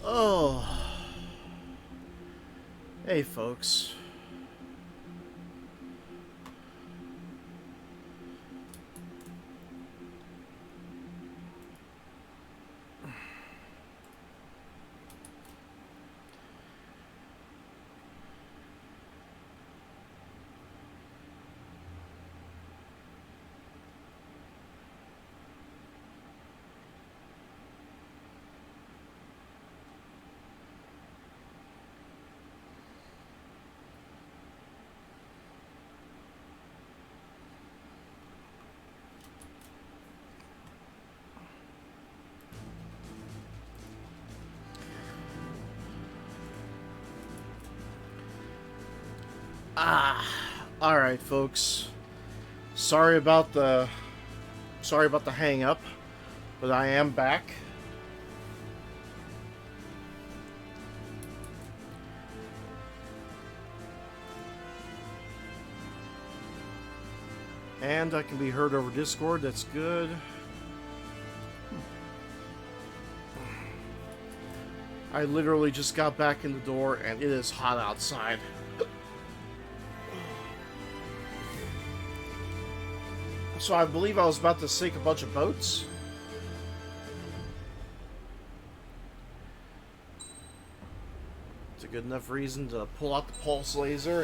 Oh. Hey, folks. All right, folks. Sorry about the hang up, but I am back. And I can be heard over Discord. That's good. I literally just got back in the door and it is hot outside. So I believe I was about to sink a bunch of boats. It's a good enough reason to pull out the pulse laser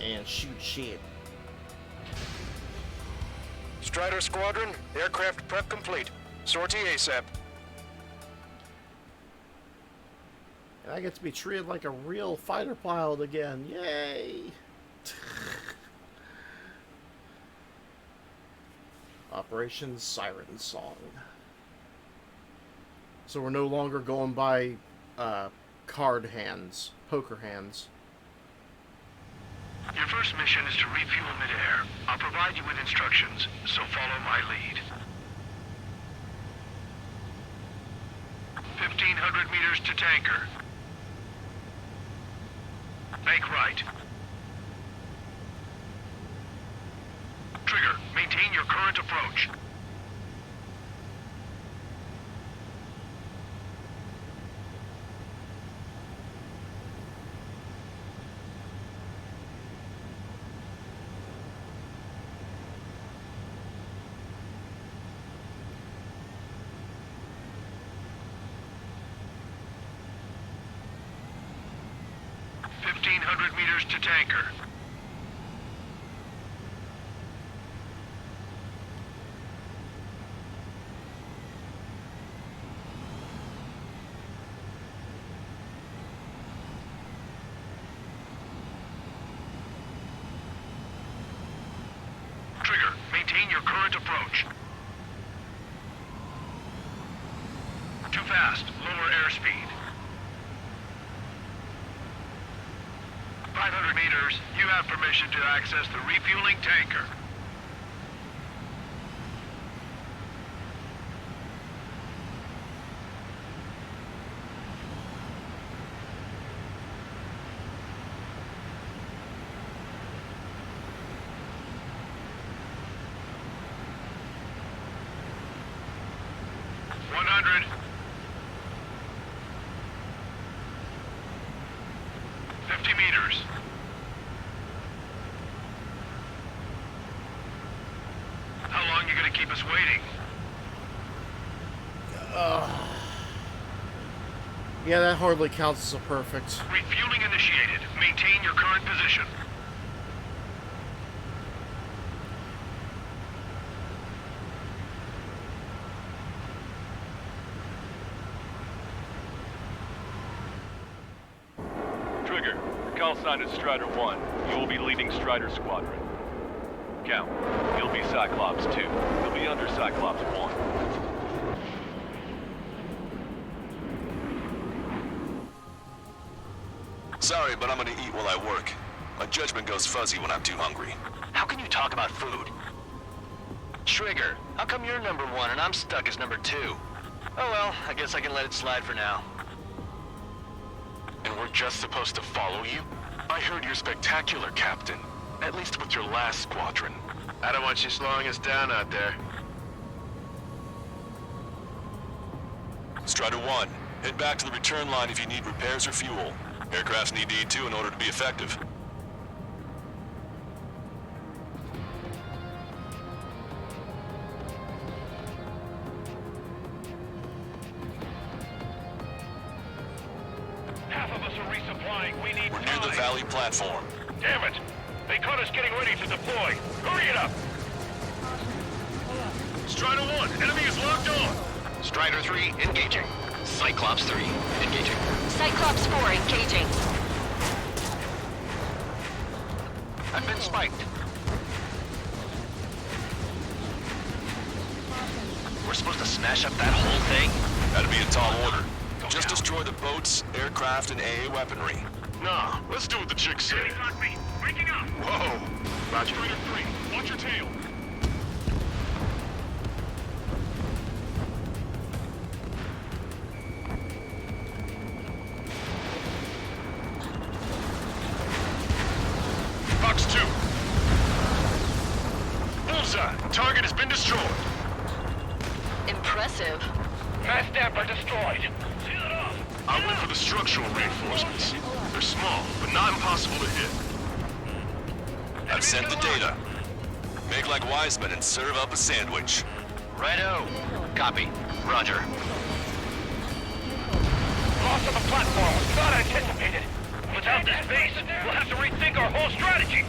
and shoot shit. Strider Squadron, aircraft prep complete. Sortie ASAP. And I get to be treated like a real fighter pilot again. Yay! Operation Siren Song. So we're no longer going by card hands, poker hands. Your first mission is to refuel midair. I'll provide you with instructions, so follow my lead. 1,500 meters to tanker. Make right. Trigger, maintain your current approach. Meters to tanker. Trigger, maintain your current approach. Too fast, lower airspeed. 500 meters, you have permission to access the refueling tanker. Yeah, that hardly counts as a perfect. Refueling initiated. Maintain your current position. Trigger, your call sign is Strider 1. You will be leading Strider Squadron. Count, you'll be Cyclops 2. You'll be under Cyclops 1. Sorry, but I'm gonna eat while I work. My judgment goes fuzzy when I'm too hungry. How can you talk about food? Trigger, how come you're number 1 and I'm stuck as number 2? Oh well, I guess I can let it slide for now. And we're just supposed to follow you? I heard you're spectacular, Captain. At least with your last squadron. I don't want you slowing us down out there. Strider 1, Head back to the return line if you need repairs or fuel. Aircrafts need to eat too in order to be effective. Half of us are resupplying. We need We're near the time. valley platform. Damn it! They caught us getting ready to deploy. Hurry it up! Strider 1, enemy is locked on! Strider 3, engaging. Cyclops 3, engaging. Cyclops 4 engaging. I've been spiked. We're supposed to smash up that whole thing? That'd be a tall order. Just destroy the boats, aircraft, and AA weaponry. Nah, let's do what the chick said. Enemy got me! Breaking up! Whoa! Roger. Strider 3, watch your tail! Fox 2. Bullseye. Target has been destroyed. Impressive. Mass damper destroyed. Seal it off. I went for the structural reinforcements. They're small, but not impossible to hit. I've sent the data. Make like Wiseman and serve up a sandwich. Righto. Copy. Roger. Loss of a platform was not anticipated. Without this base, we'll have to rethink our whole strategy.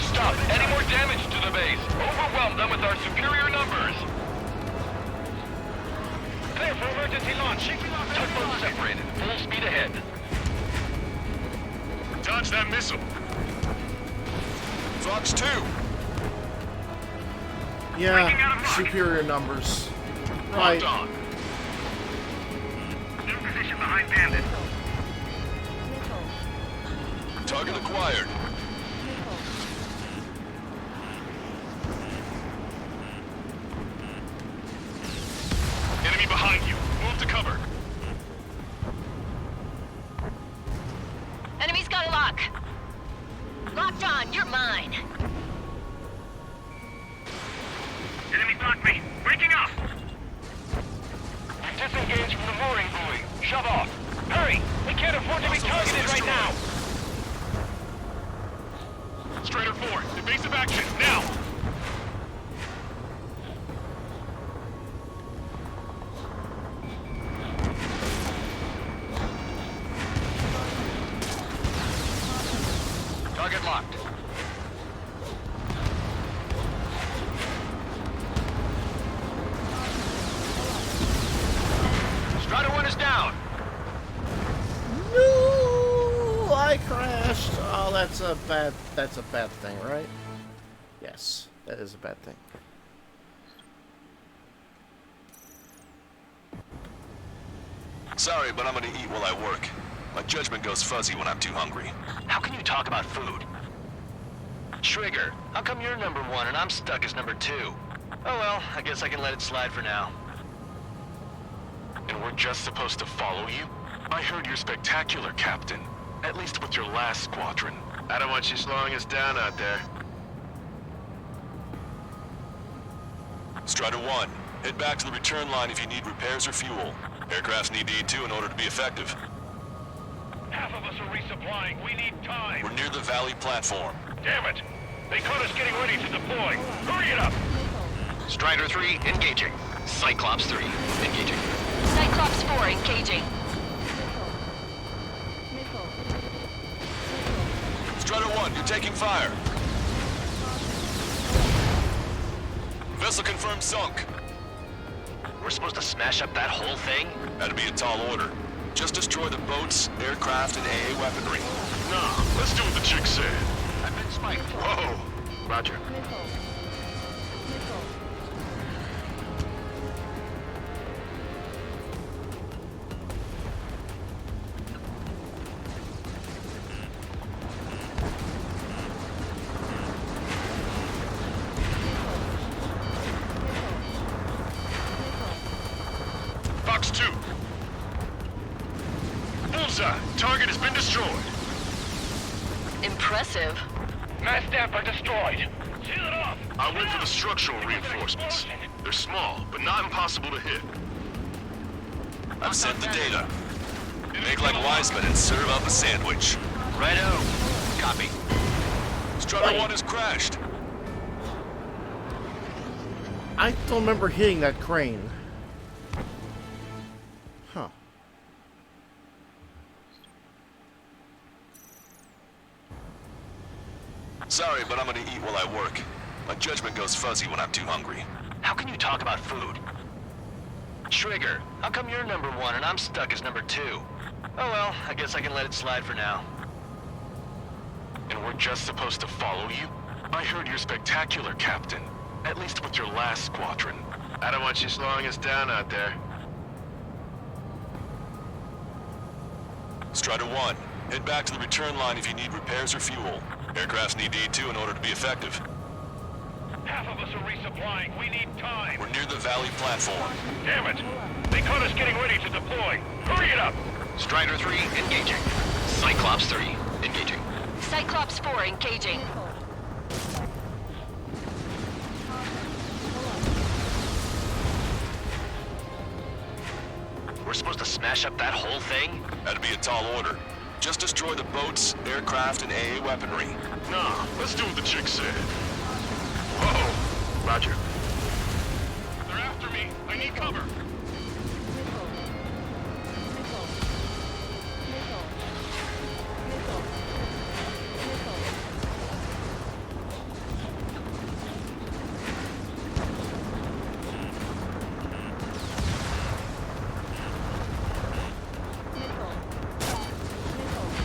Stop any more damage to the base. Overwhelm them with our superior numbers. Clear for emergency launch. Tugboat separated. Full speed ahead. Dodge that missile. Fox 2! Yeah, superior numbers. Right. Locked on. New position behind Bandit. Target acquired. Enemy behind you. Move to cover. Enemy's got a lock. Locked on, you're mine. Enemy blocked me. Breaking up. Disengage from the mooring buoy. Shove off. Hurry! We can't afford to be targeted right now. Strider 4, evasive action, now! Target locked. Strider 1 is down. No, I crashed. Oh, that's a bad thing, right? Yes, that is a bad thing. Sorry, but I'm gonna eat while I work. My judgment goes fuzzy when I'm too hungry. How can you talk about food? Trigger, how come you're number 1 and I'm stuck as number 2? Oh well, I guess I can let it slide for now. And we're just supposed to follow you? I heard you're spectacular, Captain. At least with your last squadron. I don't want you slowing us down out there. Strider 1, head back to the return line if you need repairs or fuel. Aircrafts need to eat too in order to be effective. Half of us are resupplying. We need time. We're near the valley platform. Damn it! They caught us getting ready to deploy. Hurry it up! Strider 3, engaging. Cyclops 3, engaging. Cyclops 4 engaging. Strider 1, you're taking fire. Vessel confirmed sunk. We're supposed to smash up that whole thing? That'd be a tall order. Just destroy the boats, aircraft, and AA weaponry. Nah, let's do what the chick said. I've been spiked. Whoa! Roger. Fox 2. Bullseye. Target has been destroyed. Impressive. Mass damper destroyed. Seal it off. I went for the structural reinforcements. They're small, but not impossible to hit. I've sent the data. Make like Wiseman and serve up a sandwich. Righto. Copy. Strider 1 has crashed. I don't remember hitting that crane. Huh. Sorry, but I'm gonna eat while I work. My judgment goes fuzzy when I'm too hungry. How can you talk about food? Trigger, how come you're number 1 and I'm stuck as number 2? Oh well, I guess I can let it slide for now. And we're just supposed to follow you? I heard you're spectacular, Captain. At least with your last squadron. I don't want you slowing us down out there. Strider 1, head back to the return line if you need repairs or fuel. Aircrafts need D2 in order to be effective. Half of us are resupplying. We need time. We're near the Valley platform. Damn it! They caught us getting ready to deploy. Hurry it up! Strider 3, engaging. Cyclops 3, engaging. Cyclops 4 engaging. We're supposed to smash up that whole thing? That'd be a tall order. Just destroy the boats, aircraft, and AA weaponry. Nah, let's do what the chick said. Whoa! Roger. They're after me. I need cover.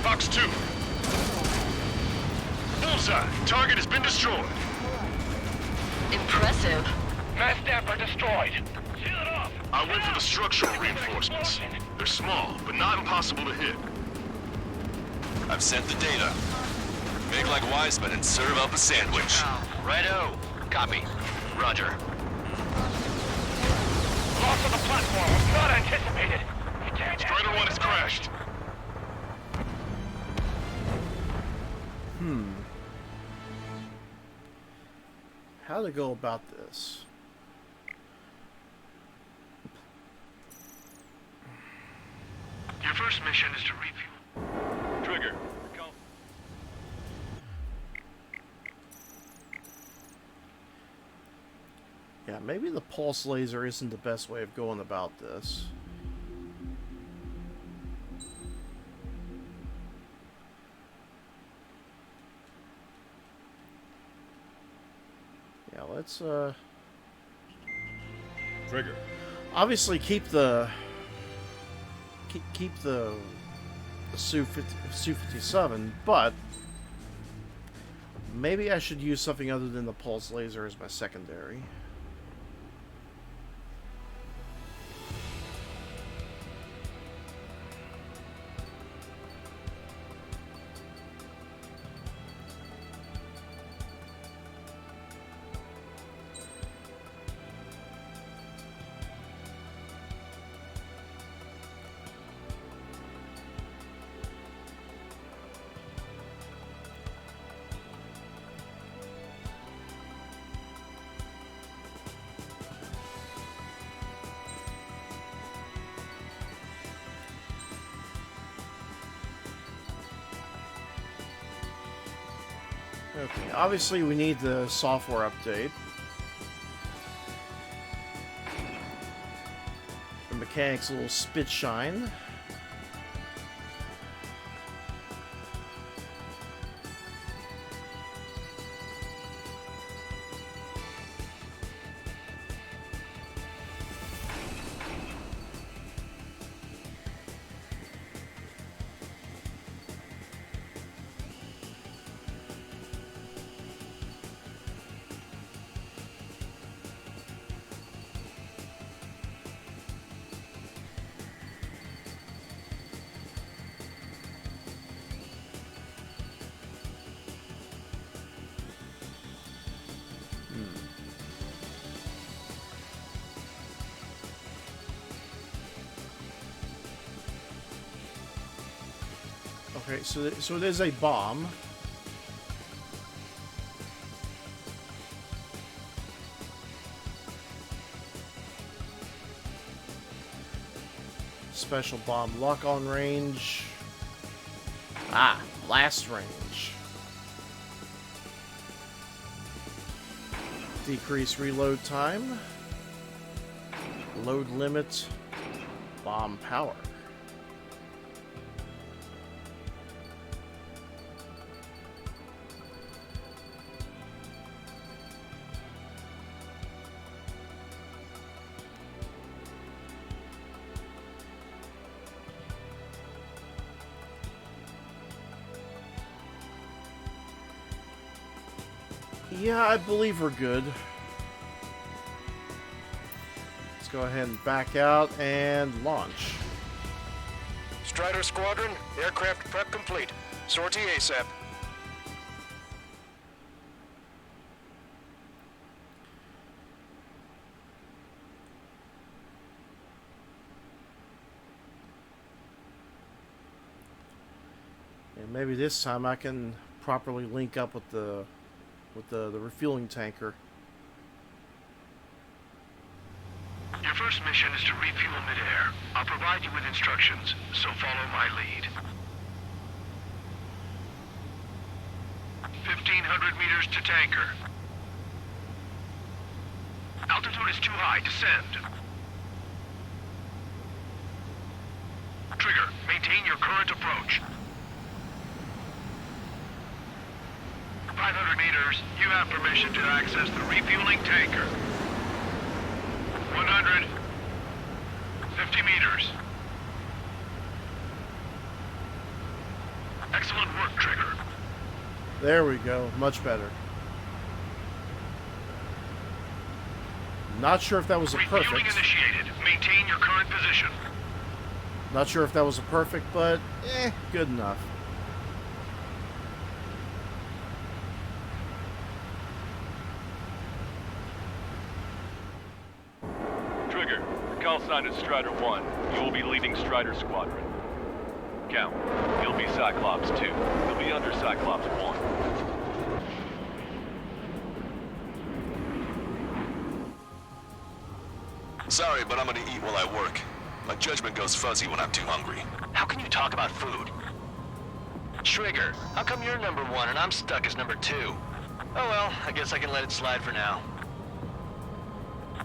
Fox 2. Bullseye. Target has been destroyed. Impressive. Mass damper destroyed. Seal it off. I went for the structural reinforcements. They're small, but not impossible to hit. I've sent the data. Make like Wiseman and serve up a sandwich. Righto. Copy. Roger. Loss of the platform was not anticipated. Strider 1 has crashed. How to go about this? Your first mission is to refuel. Trigger. Recall. Yeah, maybe the pulse laser isn't the best way of going about this. Yeah, let's Trigger. obviously keep the Su-57, but maybe I should use something other than the pulse laser as my secondary. Okay, obviously we need the software update. The mechanics a little spit shine. Okay, so it is a bomb. special bomb. Lock on range. Ah, blast range. Decrease reload time. Load limit. Bomb power. Yeah, I believe we're good. Let's go ahead and back out and launch. Strider Squadron, aircraft prep complete. Sortie ASAP. And maybe this time I can properly link up with the refueling tanker. Your first mission is to refuel midair. I'll provide you with instructions, so follow my lead. 1,500 meters to tanker. Altitude is too high. Descend. Trigger, maintain your current approach. 500 meters, you have permission to access the refueling tanker. 100. 50 meters. Excellent work, Trigger. There we go. Much better. Not sure if that was a Refueling perfect. initiated. Maintain your current position. Not sure if that was a perfect, but good enough. Trigger, call sign is Strider 1. You will be leading Strider Squadron. Count, you'll be Cyclops 2. You'll be under Cyclops 1. Sorry, but I'm gonna eat while I work. My judgment goes fuzzy when I'm too hungry. How can you talk about food? Trigger, how come you're number 1 and I'm stuck as number 2? Oh well, I guess I can let it slide for now.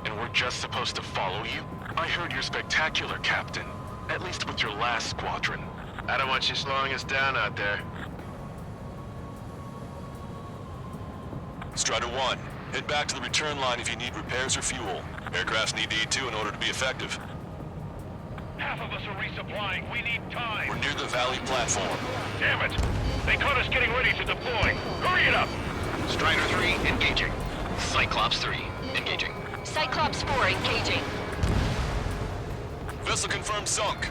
And we're just supposed to follow you? I heard you're spectacular, Captain. At least with your last squadron. I don't want you slowing us down out there. Strider 1, head back to the return line if you need repairs or fuel. Aircrafts need to eat too in order to be effective. Half of us are resupplying. We need time. We're near the valley platform. Damn it. They caught us getting ready to deploy. Hurry it up. Strider 3, engaging. Cyclops 3, engaging. Cyclops 4 engaging. Vessel confirmed sunk.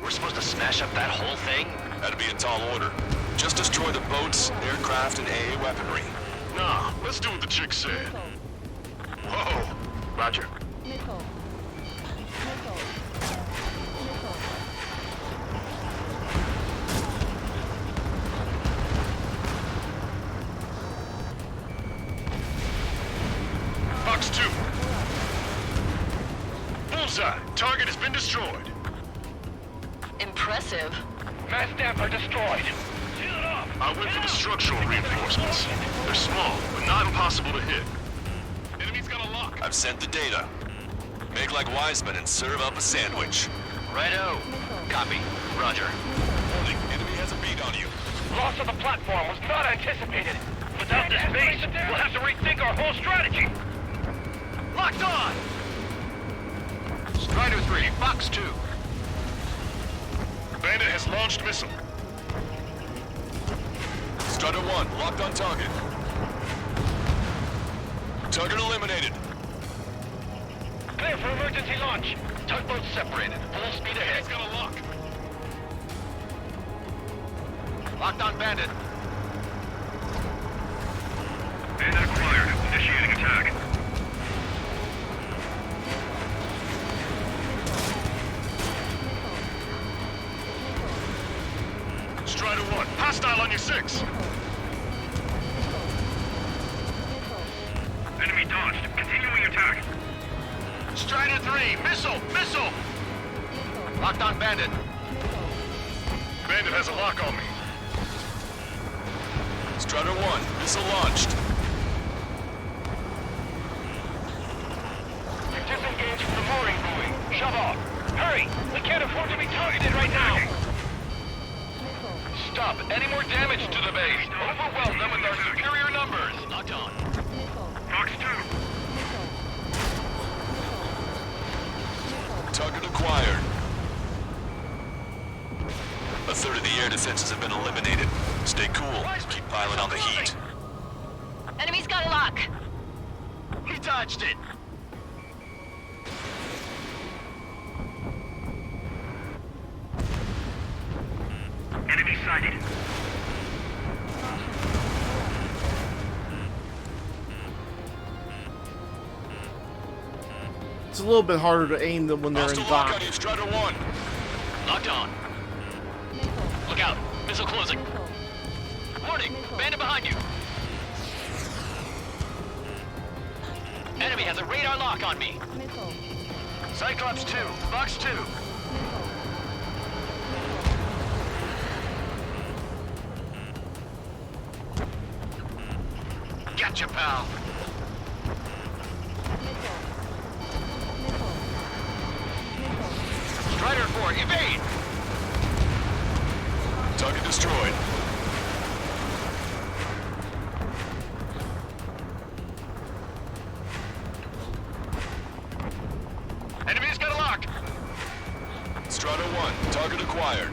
We're supposed to smash up that whole thing? That'd be a tall order. Just destroy the boats, aircraft, and AA weaponry. Nah, let's do what the chick said. Whoa. Roger. Fox 2. Bullseye. Target has been destroyed. Impressive. Mass damper destroyed. Seal it off. I went for the structural reinforcements. They're small, but not impossible to hit. Enemy's got a lock. I've sent the data. Make like Wiseman and serve up a sandwich. Righto. Copy. Roger. Warning, enemy has a beat on you. Loss of the platform was not anticipated. Without this base, we'll have to rethink our whole strategy. Locked on! Strider 3, Fox 2. Bandit has launched missile. Strider 1, locked on target. Target eliminated. Clear for emergency launch. Tugboats separated. Full speed ahead. It's got a lock. Locked on Bandit. Bandit acquired. Initiating attack. Strider 1, hostile on your 6. Enemy dodged. Continuing attack. Strider 3, missile! Missile! Locked on Bandit. Bandit has a lock on me. Strider 1, missile launched. Disengage from the mooring buoy. Shove off. Hurry! We can't afford to be targeted right now. Stop. Any more damage to the base. Overwhelm them with our superior numbers. Locked on. Fox 2. Target acquired. A third of the air defenses have been eliminated. Stay cool. Keep piling on the heat. Enemy's got a lock. He dodged it. Enemy sighted. It's a little bit harder to aim them when they're in Hostile lock dock. on you, Strider 1. Locked on. Look out. Missile closing. Warning. Bandit behind you. Enemy has a radar lock on me. Cyclops 2. Fox 2. Gotcha, pal. Strider 4, evade! Target destroyed. Enemy's got a lock. Strider 1, target acquired.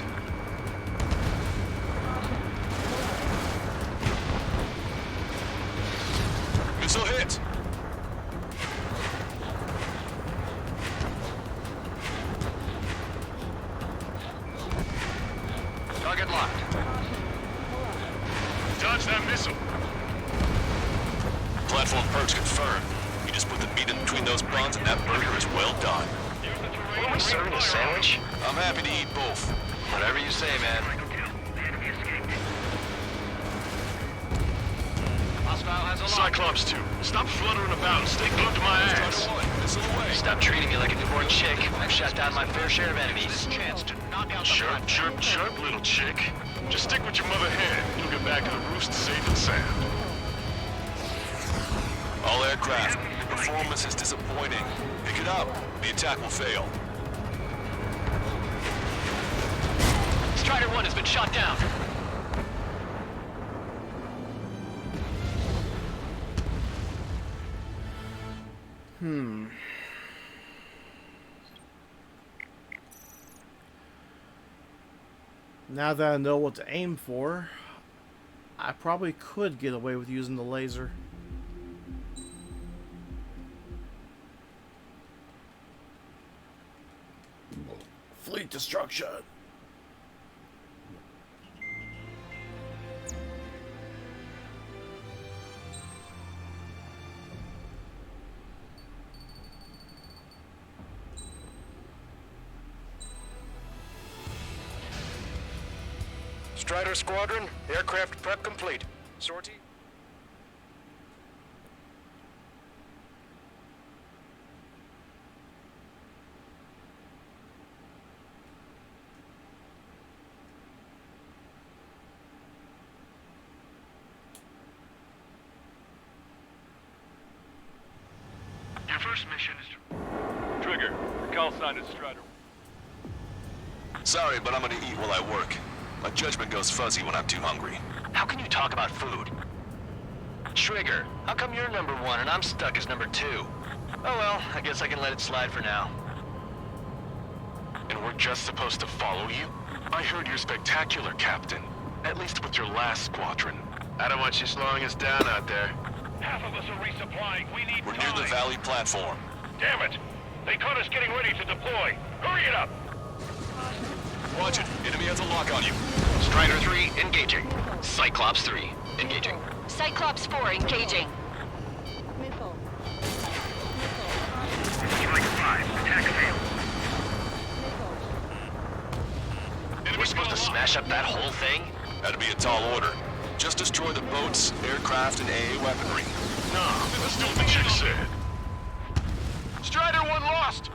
Missile hit. Target locked. Dodge that missile. Platform perch confirmed. You just put the meat in between those buns and that burger is well done. Are we serving a sandwich? I'm happy to eat both. Whatever you say, man. Hostile has a lock. Cyclops 2, stop fluttering about and stay glued to my ass. Strider 1, missile away. Stop treating me like a newborn chick. I've shot down my fair share of enemies. Chance to knock out the Chirp, chirp, chirp, little chick. Just stick with your mother hen. You'll get back to the roost safe and sound. All aircraft, your performance is disappointing. Pick it up. The attack will fail. Strider 1 has been shot down. Now that I know what to aim for, I probably could get away with using the laser. Fleet destruction. Strider Squadron, aircraft prep complete. Sortie. Your first mission is to... Trigger, your call sign is Strider. Sorry, but I'm gonna eat while I work. My judgment goes fuzzy when I'm too hungry. How can you talk about food? Trigger, how come you're number 1 and I'm stuck as number 2? Oh well, I guess I can let it slide for now. And we're just supposed to follow you? I heard you're spectacular, Captain. At least with your last squadron. I don't want you slowing us down out there. Half of us are resupplying. We need We're time. near the Valley platform. Damn it! They caught us getting ready to deploy. Hurry it up! Watch it. Enemy has a lock on you. Strider 3, engaging. Cyclops 3, engaging. Cyclops 4 engaging. Strike 5, attack failed. We're supposed to smash up that whole thing? That'd be a tall order. Just destroy the boats, aircraft, and AA weaponry. No, let's do what the chick said. Strider 1 lost!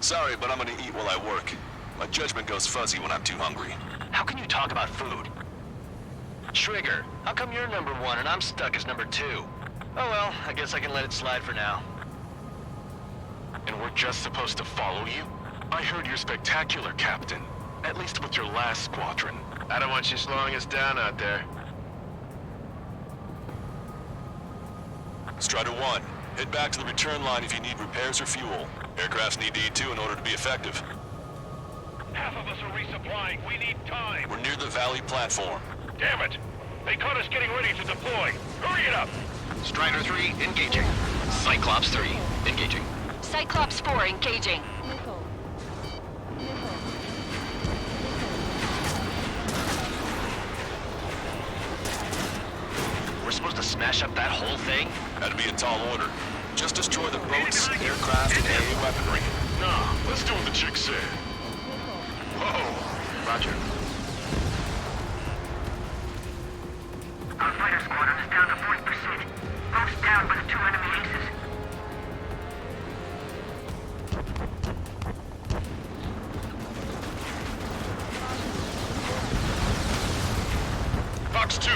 Sorry, but I'm gonna eat while I work. My judgment goes fuzzy when I'm too hungry. How can you talk about food? Trigger, how come you're number 1 and I'm stuck as number 2? Oh well, I guess I can let it slide for now. And we're just supposed to follow you? I heard you're spectacular, Captain. At least with your last squadron. I don't want you slowing us down out there. Strider 1, head back to the return line if you need repairs or fuel. Aircrafts need to eat too in order to be effective. Half of us are resupplying. We need time. We're near the Valley platform. Damn it! They caught us getting ready to deploy. Hurry it up! Strider 3, engaging. Cyclops 3, engaging. Cyclops 4 engaging. We're supposed to smash up that whole thing? That'd be a tall order. Just destroy the boats, aircraft, and AA weaponry. Nah, let's do what the chick said. Whoa! Roger. Our fighter squadron is down to 40%. Most down by the 2 enemy aces. Fox 2.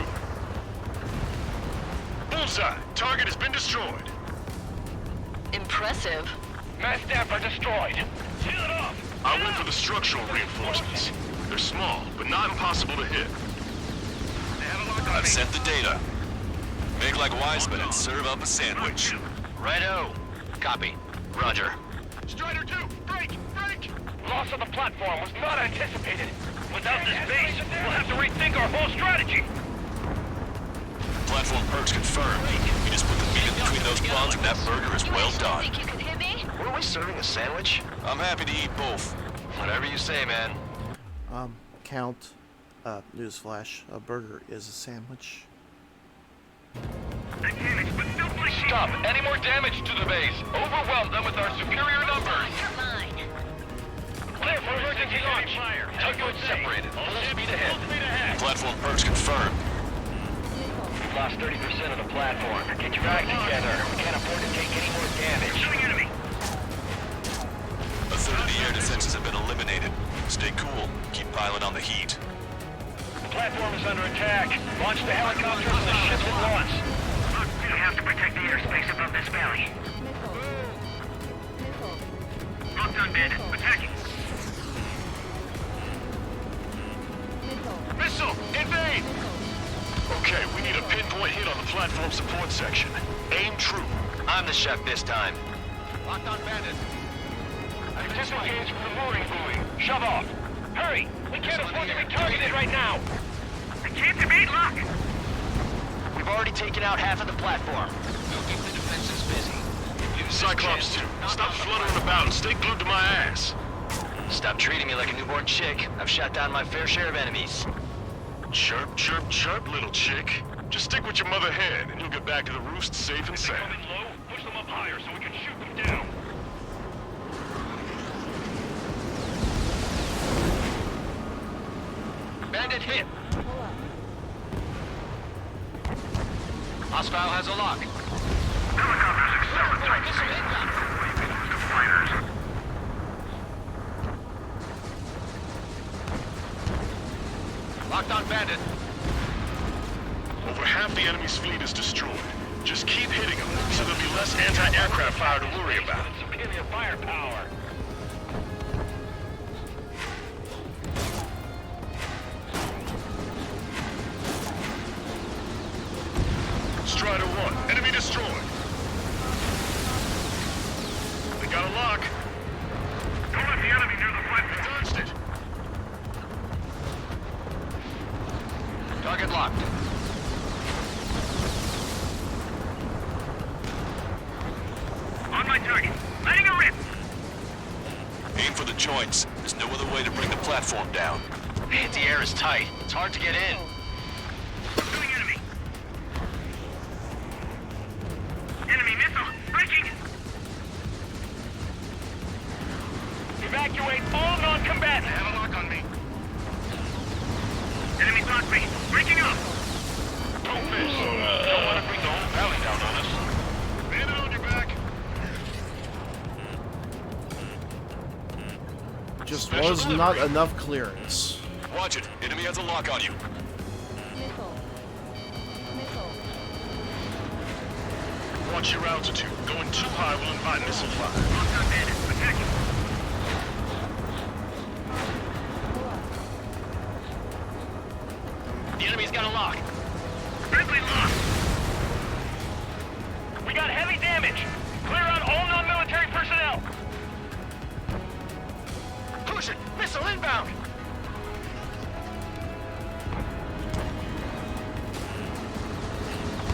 Bullseye. Target has been destroyed. Impressive. Mass damper destroyed. Seal it off! I went for the structural reinforcements. They're small, but not impossible to hit. I've sent the data. Make like Wiseman and serve up a sandwich. Righto. Copy. Roger. Strider 2, break! Break! Loss of the platform was not anticipated. Without this base, we'll have to rethink our whole strategy. Platform perks confirmed. You just put the meat in between those prawns and that burger is well done. Think you could hit me? Were we serving a sandwich? I'm happy to eat both. Whatever you say, man. Count. Newsflash. A burger is a sandwich. Stop! Any more damage to the base! Overwhelm them with our superior numbers! You're mine. Clear for emergency launch! Tugboats separated. Full speed ahead. Platform perks confirmed. We've lost 30% of the platform. Get your act together. We can't afford to take any more damage. Enemy! A third of the air defenses have been eliminated. Stay cool. Keep piling on the heat. The platform is under attack. Launch the helicopters and the ships at once. We have to protect the airspace above this valley. Locked on, Bandit. Attacking. Missile! Invade! Okay, we need a pinpoint hit on the platform support section. Aim true. I'm the chef this time. Locked on Bandit. Disengage from the mooring buoy. Shove off. Hurry! We can't afford to be targeted right now. I can't evade lock. We've already taken out half of the platform. We'll keep the defenses busy. Cyclops 2, stop fluttering about and stay glued to my ass. Stop treating me like a newborn chick. I've shot down my fair share of enemies. Chirp, chirp, chirp, little chick. Just stick with your mother hen, and you'll get back to the roost safe and sound. If they come in low, push them up higher so we can shoot them down. Bandit hit. Hostile has a lock. Helicopters accelerate. Fighters. Locked on Bandit. Over half the enemy's fleet is destroyed. Just keep hitting them, so there'll be less anti-aircraft fire to worry about. Superior firepower. Strider 1, enemy destroyed. They got a lock. Don't let the enemy near the platform. Dodged it. Target locked. On my target. Letting a rip. Aim for the joints. There's no other way to bring the platform down. The air is tight. It's hard to get in. Pursuing enemy. Enemy missile. Breaking. Evacuate all non-combatants. Breaking up! Don't miss. Don't want to bring the whole valley down on us. Bandit on your back. Just was not enough clearance. Watch it. Enemy has a lock on you. Watch your altitude. Going too high will invite missile fire. Locked on bandit. Attack him. The enemy's got a lock. Friendly lock. We got heavy damage. Clear out all non-military personnel. Push it! Missile inbound!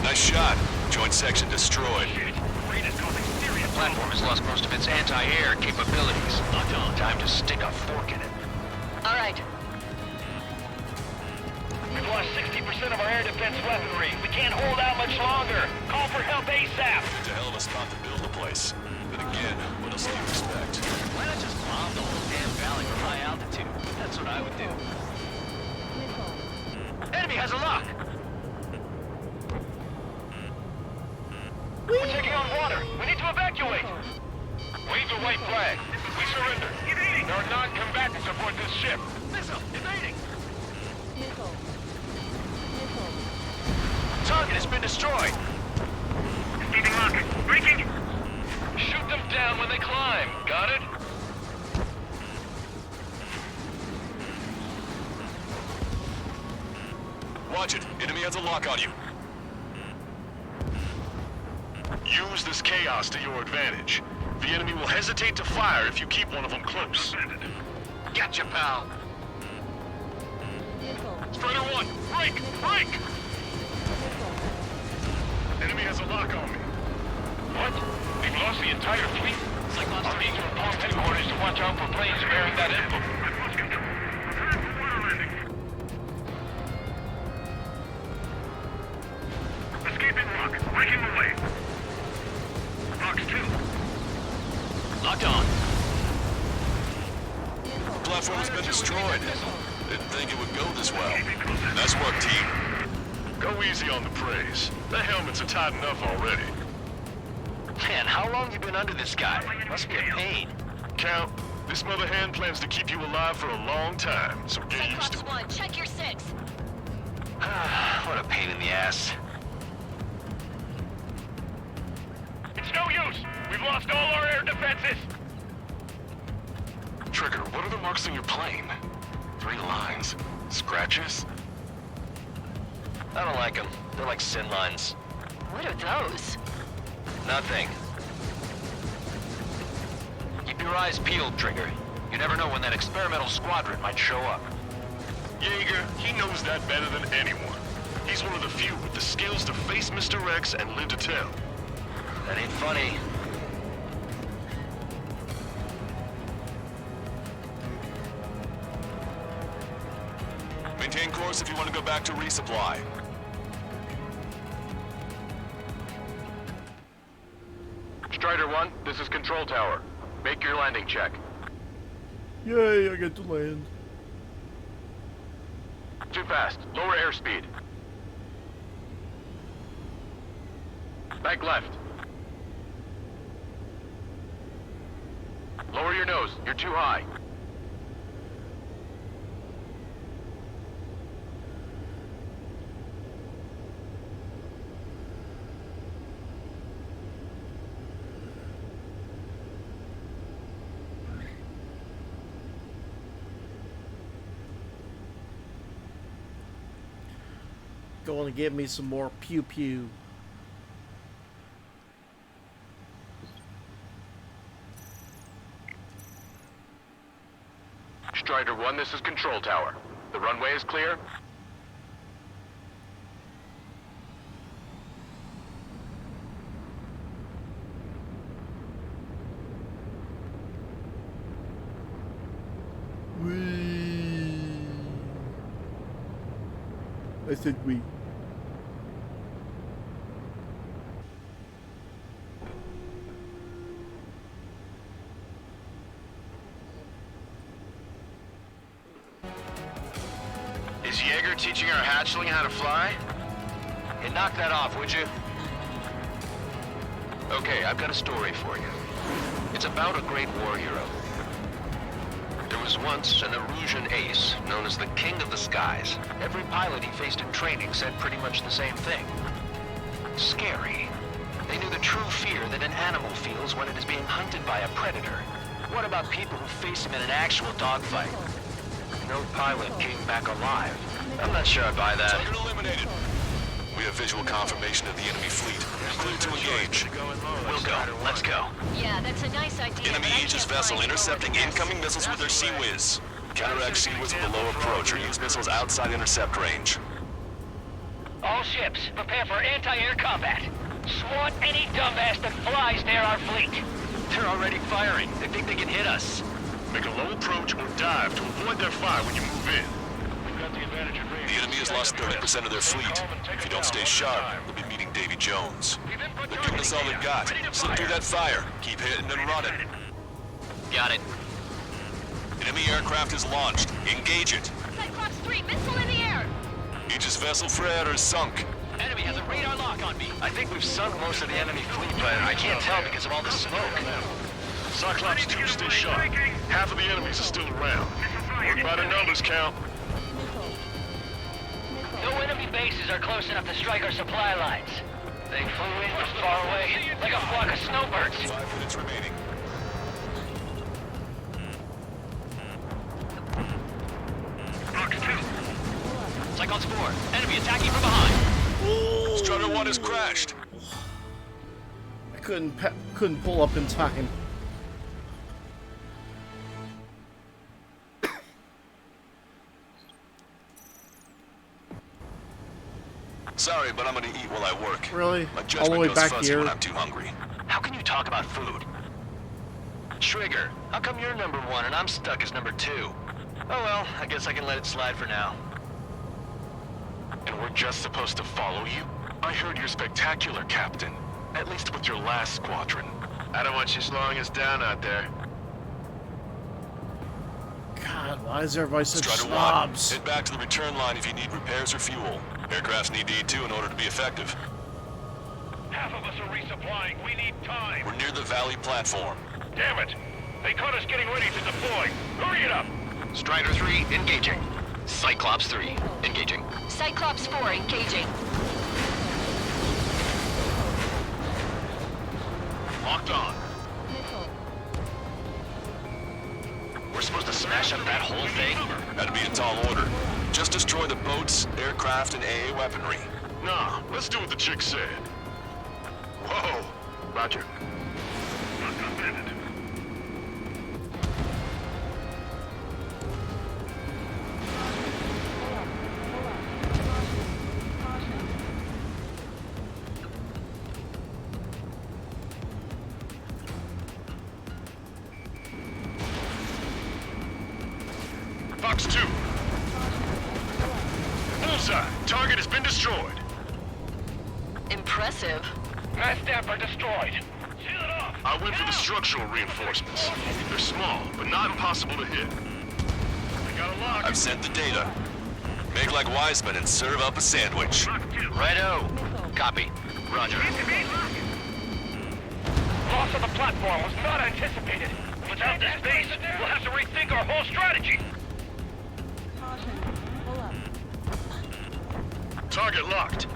Nice shot. Joint section destroyed. The platform has lost most of its anti-air capabilities. Time to stick a fork in it. All right. We've lost 60% of our air defense weaponry. We can't hold out much longer. Call for help ASAP. It's a hell of a spot to build the place. But again, what else do you expect? Why not just bomb the whole damn valley from high altitude? That's what I would do. Enemy has a lock! We're taking on water. We need to evacuate. Wave the white flag. We surrender. There are non-combatants aboard this ship. Missile! Evading! Target has been destroyed! Receiving lock. Breaking. Shoot them down when they climb. Got it? Watch it. Enemy has a lock on you. Use this chaos to your advantage. The enemy will hesitate to fire if you keep one of them close. Gotcha, pal! Strider 1, break! Break! Enemy has a lock on me. What? We've lost the entire fleet? I'll need to inform headquarters to watch out for planes bearing that emblem. I've lost control. Prepare for water landing. Escaping lock. Breaking away. Box 2. Locked on. Platform has been destroyed. Didn't think it would go this well. Nice work, team. Go easy on the praise. The helmets are tight enough already. Man, how long you been under this guy? Must be a pain. Count, this mother hen plans to keep you alive for a long time, so get used to Cyclops it. 1, check your 6. What a pain in the ass. It's no use! We've lost all our air defenses! Trigger, what are the marks on your plane? 3 lines. Scratches? I don't like them. They're like sin lines. What are those? Nothing. Keep your eyes peeled, Trigger. You never know when that experimental squadron might show up. Jaeger, he knows that better than anyone. He's one of the few with the skills to face Mr. X and live to tell. That ain't funny. Maintain course if you want to go back to resupply. Strider 1, this is Control Tower. Make your landing check. Yay, I get to land. Too fast. Lower airspeed. Back left. Lower your nose. You're too high. Going to give me some more pew pew. Strider 1, this is Control Tower. The runway is clear. Wee. I said we. Is Jaeger teaching our hatchling how to fly? Hey, knock that off, would you? Okay, I've got a story for you. It's about a great war hero. There was once an Erusian ace known as the King of the Skies. Every pilot he faced in training said pretty much the same thing. Scary. They knew the true fear that an animal feels when it is being hunted by a predator. What about people who face him in an actual dogfight? No pilot came back alive. I'm not sure I buy that. Target eliminated. We have visual confirmation of the enemy fleet. Clear to engage. We'll go. Let's go. Yeah, that's a nice idea. Enemy but I Aegis can't vessel fly intercepting forward. incoming missiles with their Sea Whiz. Counteract Sea Whiz with a low approach or use missiles outside intercept range. All ships, prepare for anti-air combat. Swat any dumbass that flies near our fleet. They're already firing. They think they can hit us. Make a low approach or dive to avoid their fire when you move in. The enemy has lost 30% of their fleet. If you don't stay sharp, they'll be meeting Davy Jones. They're giving us all they've got. Slip through that fire. Keep hitting and running. Got it. Enemy aircraft is launched. Engage it. Cyclops 3, missile in the air. Aegis vessel Frere is sunk. Enemy has a radar lock on me. I think we've sunk most of the enemy fleet, but I can't tell because of all the smoke. Cyclops 2, stay sharp. Half of the enemies are still around. Work by the numbers, count. No enemy bases are close enough to strike our supply lines. They flew in from far away, like a flock of snowbirds. 5 minutes remaining. Cyclops 4, enemy attacking from behind. Strutter 1 has crashed. I couldn't pull up in time. Sorry, but I'm gonna eat while I work. Really? My All the judgment way goes back fuzzy here? when I'm too hungry. How can you talk about food? Trigger, how come you're number 1 and I'm stuck as number 2? Oh well, I guess I can let it slide for now. And we're just supposed to follow you? I heard you're spectacular, Captain. At least with your last squadron. I don't want you slowing us down out there. God, why is everybody such Strider 1, snobs? head back to the return line if you need repairs or fuel. Aircrafts need to eat too in order to be effective. Half of us are resupplying. We need time. We're near the valley platform. Damn it! They caught us getting ready to deploy. Hurry it up! Strider 3, engaging. Cyclops 3, engaging. Cyclops 4, engaging. Locked on. We're supposed to smash up that whole thing? That'd be a tall order. Just destroy the boats, aircraft, and AA weaponry. Nah, let's do what the chick said. Whoa! Roger. Fox 2. Bullseye. Target has been destroyed. Impressive. Mass damper destroyed. Seal it off. I went for the structural reinforcements. They're small, but not impossible to hit. I got a lock. I've sent the data. Make like Wiseman and serve up a sandwich. Righto. Copy. Roger. Loss of the platform was not anticipated. Without this base, we'll have to rethink our whole strategy. Target locked.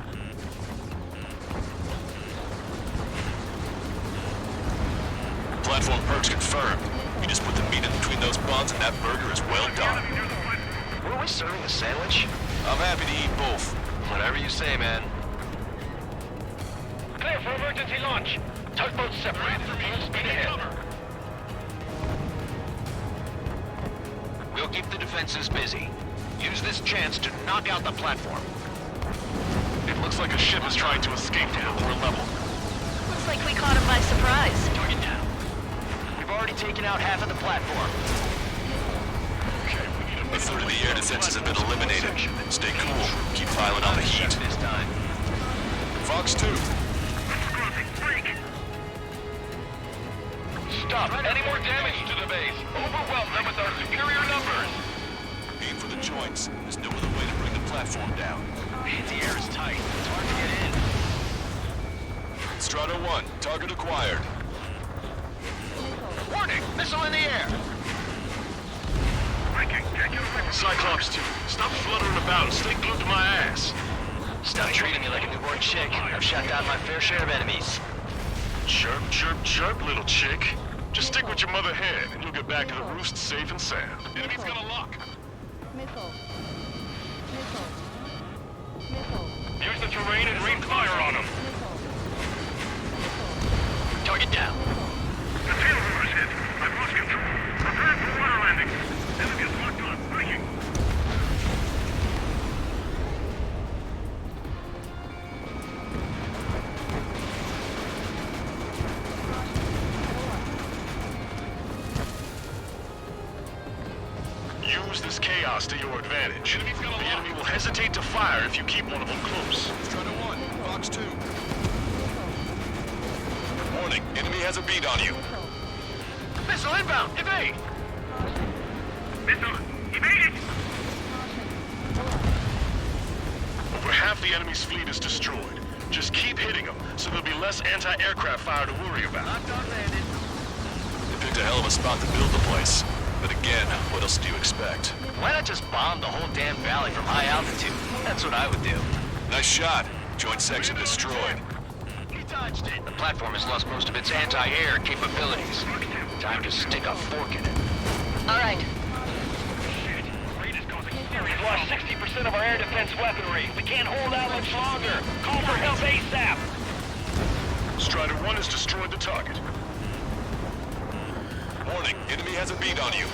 Platform perks confirmed. You just put the meat in between those buns and that burger is well done. Were we serving a sandwich? I'm happy to eat both. Whatever you say, man. Clear for emergency launch. Tugboats separated. Full speed ahead. We'll keep the defenses busy. Use this chance to knock out the platform. It looks like a ship is trying to escape to the lower level. Looks like we caught him by surprise. Target down. We've already taken out half of the platform. A third of the air defenses have been eliminated. Stay cool. Keep piling on the heat. This time. Fox 2. Stop. Any more damage to the base? Overwhelm them with our superior numbers. Aim for the joints. Reese. There's no other way to bring the platform down. Anti-air is tight. It's hard to get in. Strider 1, target acquired. Warning! Missile in the air! Cyclops 2, stop fluttering about and stay glued to my ass. Stop treating me like a newborn chick. I've shot down my fair share of enemies. Chirp, chirp, chirp, little chick. Just stick with your mother hen, and you'll get back to the roost safe and sound. Enemy's got a lock. Missile. Missile. Missile. Use the terrain and rain fire on them. Target down. The tail rotor's hit. I've lost control. Prepare for water landing. Enemy is locked on. Breaking. Use this chaos to your advantage. The enemy will hesitate to fire if you keep one of them close. Strider 1, Fox 2. Warning, enemy has a beat on you. Missile inbound! Evade! Missile! Evade it! Over half the enemy's fleet is destroyed. Just keep hitting them, so there'll be less anti-aircraft fire to worry about. They picked a hell of a spot to build the place. But again, what else do you expect? Why not just bomb the whole damn valley from high altitude? That's what I would do. Nice shot. Joint section destroyed. He dodged it! The platform has lost most of its anti-air capabilities. Time to stick a fork in it. All right. We've lost 60% of our air defense weaponry. We can't hold out much longer. Call for help ASAP. Strider 1 has destroyed the target. Warning, enemy has a beat on you.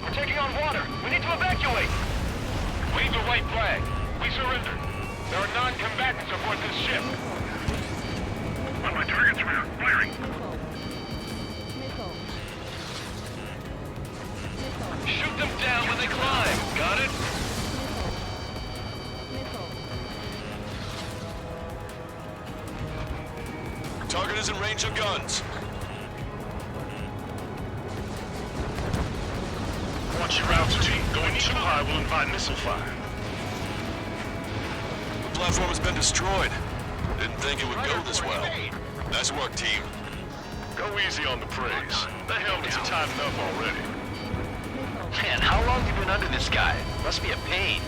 We're taking on water. We need to evacuate. Wave the white flag. We surrender. There are non-combatants aboard this ship. On my target's rear. Firing. Missile. Shoot them down when they climb. Got it? Missile. Target is in range of guns. Watch your altitude. Going too high will invite missile fire. The platform has been destroyed. Didn't think it would go this well. Nice work, team. Go easy on the praise. The helmets are tightened up already. Man, how long have you been under this guy? Must be a pain.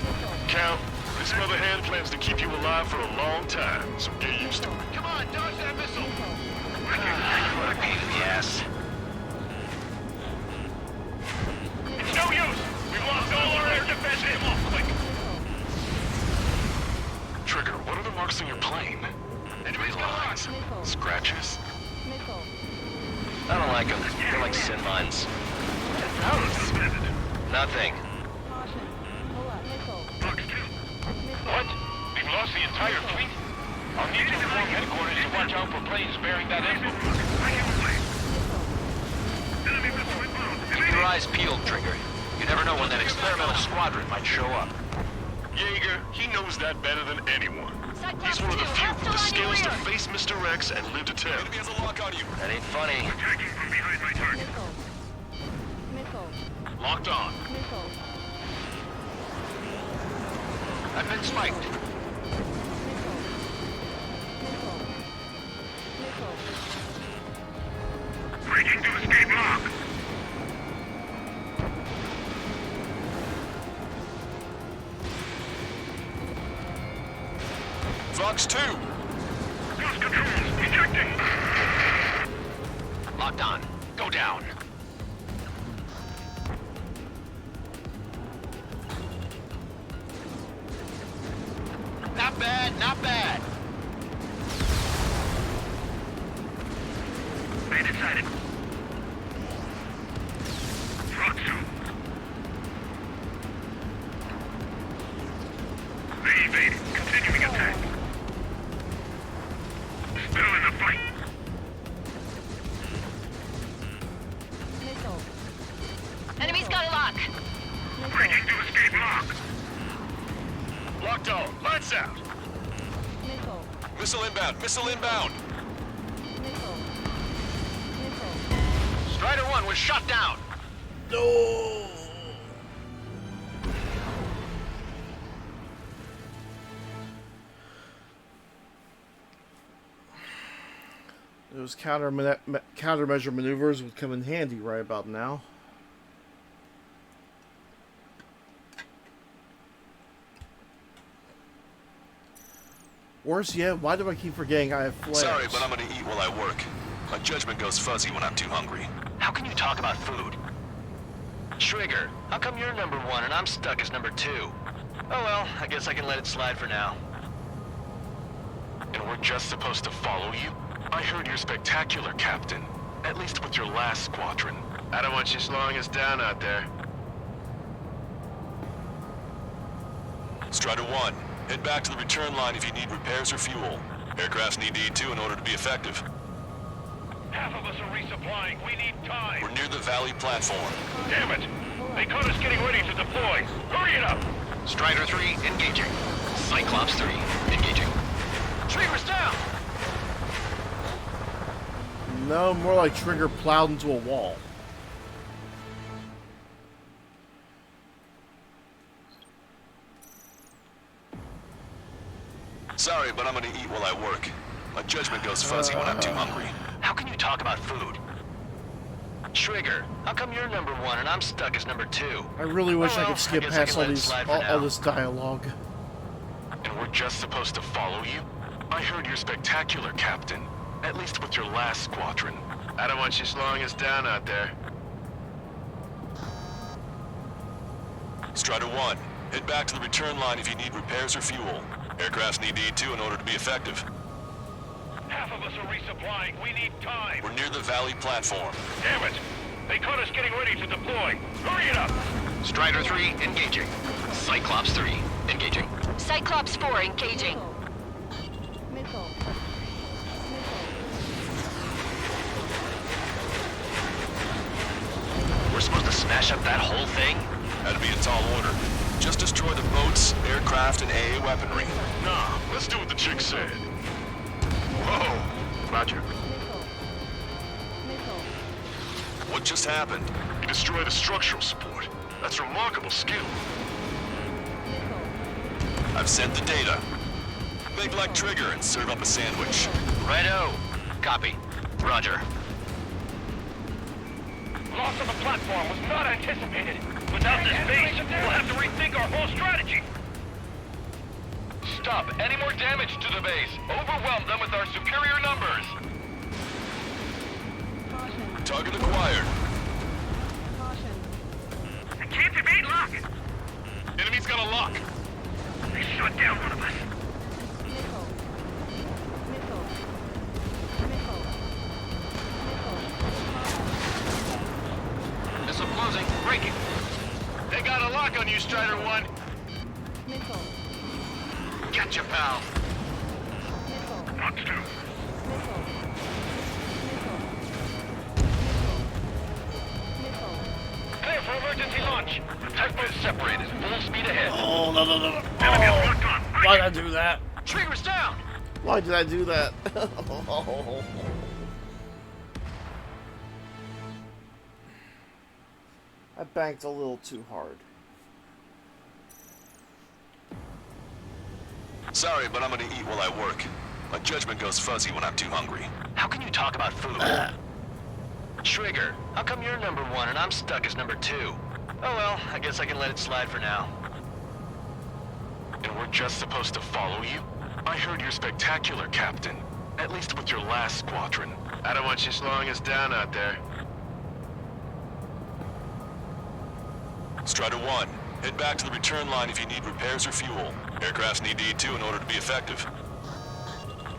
Count, this mother hen plans to keep you alive for a long time, so get used to it. Come on, dodge that missile! What a pain in the ass. It's no use! We've lost all our air defense! Hit him off, quick! Trigger, what are the marks on your plane? Enemy lines. Scratches? Missile. I don't like them. They're like sin mines. Nothing. Caution. Pull up. Missile. Fox 2. What? We've lost the entire fleet? I'll need to inform headquarters to watch out for planes bearing that emblem. Enemy missile inbound. Keep your eyes peeled, Trigger. You never know when that experimental squadron might show up. Jaeger, he knows that better than anyone. He's one of the few with the skills to face Mr. Rex and live to tell. Enemy has a lock on you. That ain't funny. Attacking from behind my target. Missile. Missile. Locked on. Missile. I've been spiked. Missile. Missile. Breaking to escape lock. Fox 2. Lost controls. Ejecting. Locked on. Go down. Not bad, not bad. Bandit sighted. Fox 2. They evaded. Continuing attack. Still in the fight. Missile. Enemy's got a lock. Breaking to escape lock. Locked on. Lights out. Missile. Missile inbound. Missile inbound. Missile. Missile. Strider 1 was shot down. No. Those countermeasure maneuvers would come in handy right about now. Worse yet, why do I keep forgetting I have flares? Sorry, but I'm gonna eat while I work. My judgment goes fuzzy when I'm too hungry. How can you talk about food? Trigger, how come you're number 1 and I'm stuck as number 2? Oh well, I guess I can let it slide for now. And we're just supposed to follow you? I heard you're spectacular, Captain. At least with your last squadron. I don't want you slowing us down out there. Strider 1, head back to the return line if you need repairs or fuel. Aircrafts need E2 in order to be effective. Half of us are resupplying. We need time. We're near the Valley platform. Damn it! They caught us getting ready to deploy. Hurry it up! Strider 3, engaging. Cyclops 3, engaging. Trigger's down! No, more like Trigger plowed into a wall. Sorry, but I'm gonna eat while I work. My judgment goes fuzzy when I'm too hungry. How can you talk about food? Trigger, how come you're number 1 and I'm stuck as number 2? I really wish I well, could skip I guess I past can all let it these, slide for all now. this dialogue. And we're just supposed to follow you? I heard you're spectacular, Captain. At least with your last squadron. I don't want you slowing us down out there. Strider 1, head back to the return line if you need repairs or fuel. Aircrafts need E2 in order to be effective. Half of us are resupplying. We need time. We're near the Valley platform. Damn it! They caught us getting ready to deploy. Hurry it up! Strider 3, engaging. Cyclops 3, engaging. Cyclops 4 engaging. Missile. We're supposed to smash up that whole thing? That'd be a tall order. Just destroy the boats, aircraft, and AA weaponry. Nah, let's do what the chick said. Whoa! Roger. Missile. What just happened? You destroyed the structural support. That's remarkable skill. I've sent the data. Make like Trigger and serve up a sandwich. Righto. Copy. Roger. Loss of the platform was not anticipated. Without this base, we'll have to rethink our whole strategy. Stop any more damage to the base. Overwhelm them with our superior numbers. Caution. Target acquired. Caution. I can't evade lock. Enemy's got a lock. They shot down one of us. Missile. Missile. Missile. Missile. Missile closing. Breaking. They got a lock on you, Strider 1. Missile. Gotcha, pal. Missile. Knocked 2. Missile. Missile. Missile. Clear for emergency launch. Tugboat separated. Full speed ahead. Oh, no, no, no, no. Enemy Oh, locked on. why did I do that? Trigger's down! Why did I do that? I banked a little too hard. Sorry, but I'm gonna eat while I work. My judgment goes fuzzy when I'm too hungry. How can you talk about food? Trigger, how come you're number 1 and I'm stuck as number 2? Oh well, I guess I can let it slide for now. And we're just supposed to follow you? I heard you're spectacular, Captain. At least with your last squadron. I don't want you slowing us down out there. Strider 1, head back to the return line if you need repairs or fuel. Aircrafts need E2 in order to be effective.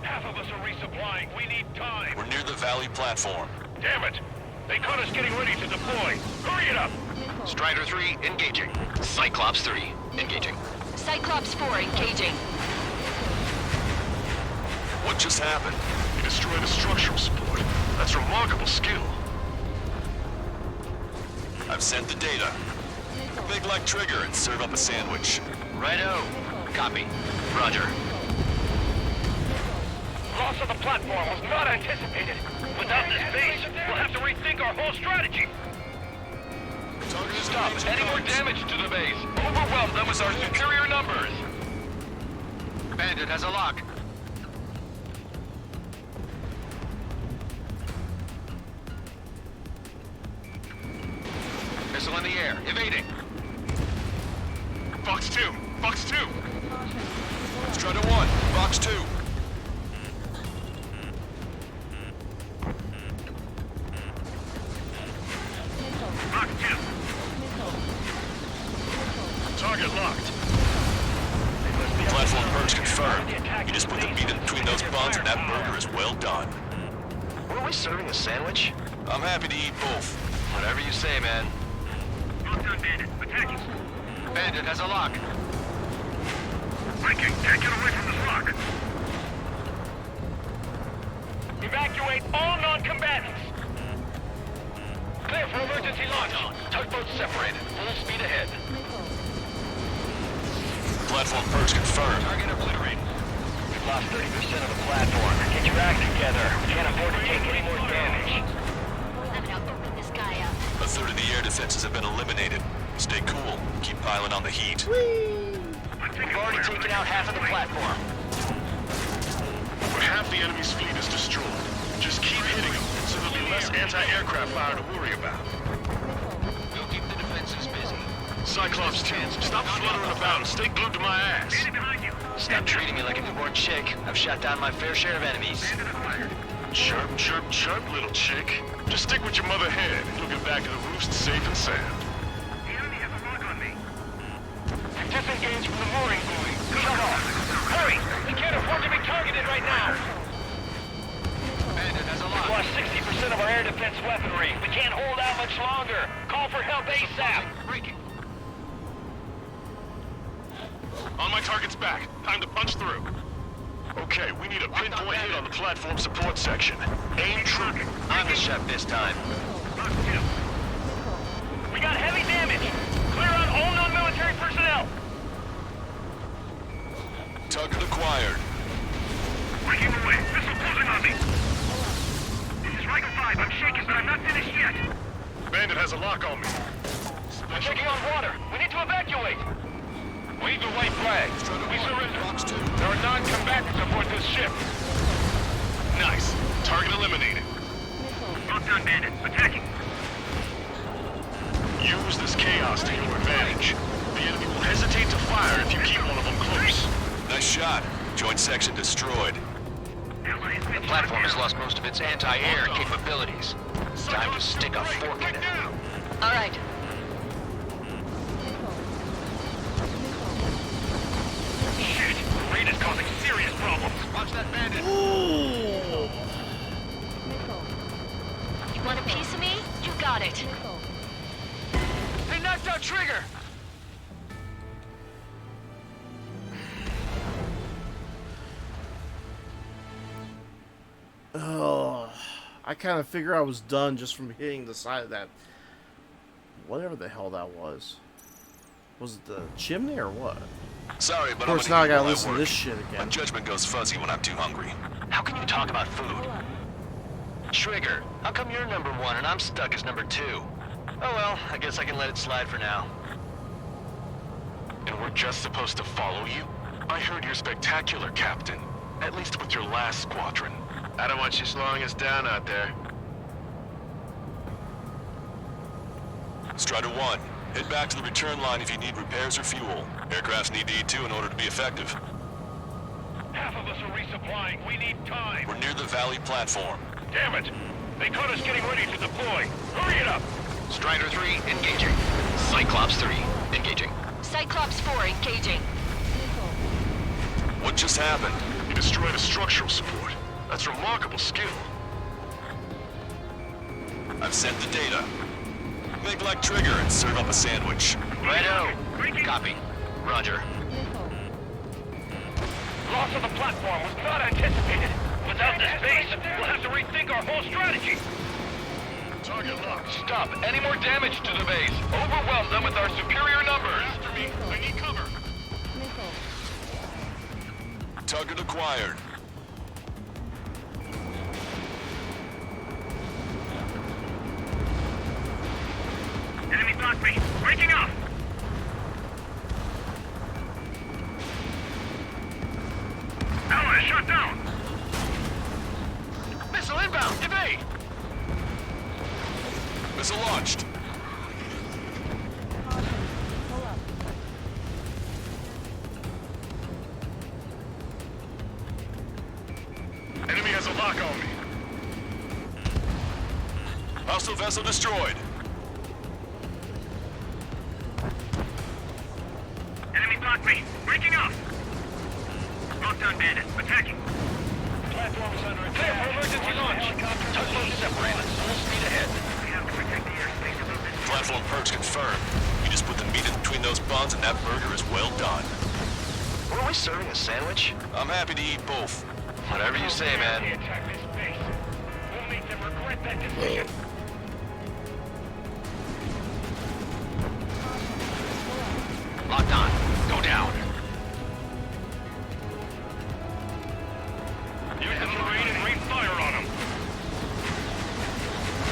Half of us are resupplying. We need time. We're near the Valley platform. Damn it! They caught us getting ready to deploy. Hurry it up! Strider 3, engaging. Cyclops 3, engaging. Cyclops 4 engaging. What just happened? You destroyed the structural support. That's remarkable skill. I've sent the data. Make like Trigger and serve up a sandwich. Righto. Copy. Roger. Loss of the platform was not anticipated. Without this base, we'll have to rethink our whole strategy. Stop any more damage to the base. Overwhelm them with our superior numbers. Bandit has a lock. anti-air, evading. Fox 2! Fox 2! Caution. Strider 1, Fox 2. Missile. Fox 2! Missile. Missile. Target locked. Platform purge confirmed. You just put the meat in between those buns and that burger is well done. Were we serving a sandwich? I'm happy to eat both. Whatever you say, man. Locked on Bandit. Attacking. Bandit has a lock. Breaking. Can't get away from this lock. Evacuate all non-combatants. Clear for emergency launch. Tugboats separated. Full speed ahead. Missile. Platform purge confirmed. Target obliterated. We've lost 30% of the platform. Get your act together. We can't afford to take any more damage. I'm gonna open this guy up. A third of the air defenses have been eliminated. Stay cool. Keep piling on the heat. We've already taken out half of the platform. But half the enemy's fleet is destroyed. Just keep hitting them, so there'll be less anti-aircraft fire to worry about. We'll keep the defenses busy. Cyclops 2, stop fluttering about and stay glued to my ass. Stop treating me like a newborn chick. I've shot down my fair share of enemies. Chirp, chirp, chirp, little chick. Just stick with your mother hen, and you'll get back to the roost safe and sound. We've disengaged from the mooring buoy. Shut off. Hurry! We can't afford to be targeted right now. Bandit has a We've lock. lost 60% of our air defense weaponry. We can't hold out much longer. Call for help ASAP. Breaking. On my target's back. Time to punch through. Okay, we need a pinpoint hit on the platform support section. Aim true. I'm the chef this time. We got heavy damage. Clear out all non-military personnel. Target acquired. Breaking away. Missile closing on me. This is Rifle 5. I'm shaken, but I'm not finished yet. Bandit has a lock on me. We're taking on water. We need to evacuate. Wave the white flag. We surrender. Fox 2. There are non-combatants aboard this ship. Nice. Target eliminated. Missile. Locked on Bandit. Attacking. Use this chaos to your advantage. The enemy will hesitate to fire if you keep one of them close. Nice shot. Joint section destroyed. The platform has lost most of its anti-air capabilities. It's time to stick a fork in it. All right. Shit! The rain is causing serious problems. Watch that bandit. Missile. You want a piece of me? You got it. Missile. They knocked out Trigger. Oh, I kind of figure I was done just from hitting the side of that. Whatever the hell that was. Was it the chimney or what? Sorry, but Of course, I'm now I gonna eat gotta while listen to work. this shit My again. judgment goes fuzzy when I'm too hungry. How can you talk about food? Trigger, how come you're number 1 and I'm stuck as number 2? Oh well, I guess I can let it slide for now. And we're just supposed to follow you? I heard you're spectacular, Captain. At least with your last squadron. I don't want you slowing us down out there. Strider 1, head back to the return line if you need repairs or fuel. Aircrafts need to eat too in order to be effective. Half of us are resupplying. We need time. We're near the valley platform. Damn it. They caught us getting ready to deploy. Hurry it up. Strider 3, engaging. Cyclops 3, engaging. Cyclops 4 engaging. Missile. What just happened? You destroyed a structural support. That's remarkable skill. I've sent the data. Make like Trigger and serve up a sandwich. Righto. Copy. Roger. Missile. Loss of the platform was not anticipated. Without this base, we'll have to rethink our whole strategy. Target locked. Stop any more damage to the base. Overwhelm them with our superior numbers. After me. I need cover. Missile. Target acquired. Enemy block me. Breaking up. Ally shut down. Missile inbound. Evade. Missile launched. lock on me. Hostile vessel destroyed. Enemy blocked me. Breaking off. Lockdown bandit. Attacking. Platform is under attack. Clear for emergency launch. Tugboat separated. Full speed ahead. We have to protect the airspace above this. Platform perks confirmed. You just put the meat in between those buns and that burger is well done. Were we serving a sandwich? I'm happy to eat both. Whatever you say, They man. attack this base. We'll make them regret that decision. Locked on. Go down. Use the terrain and rain fire on them.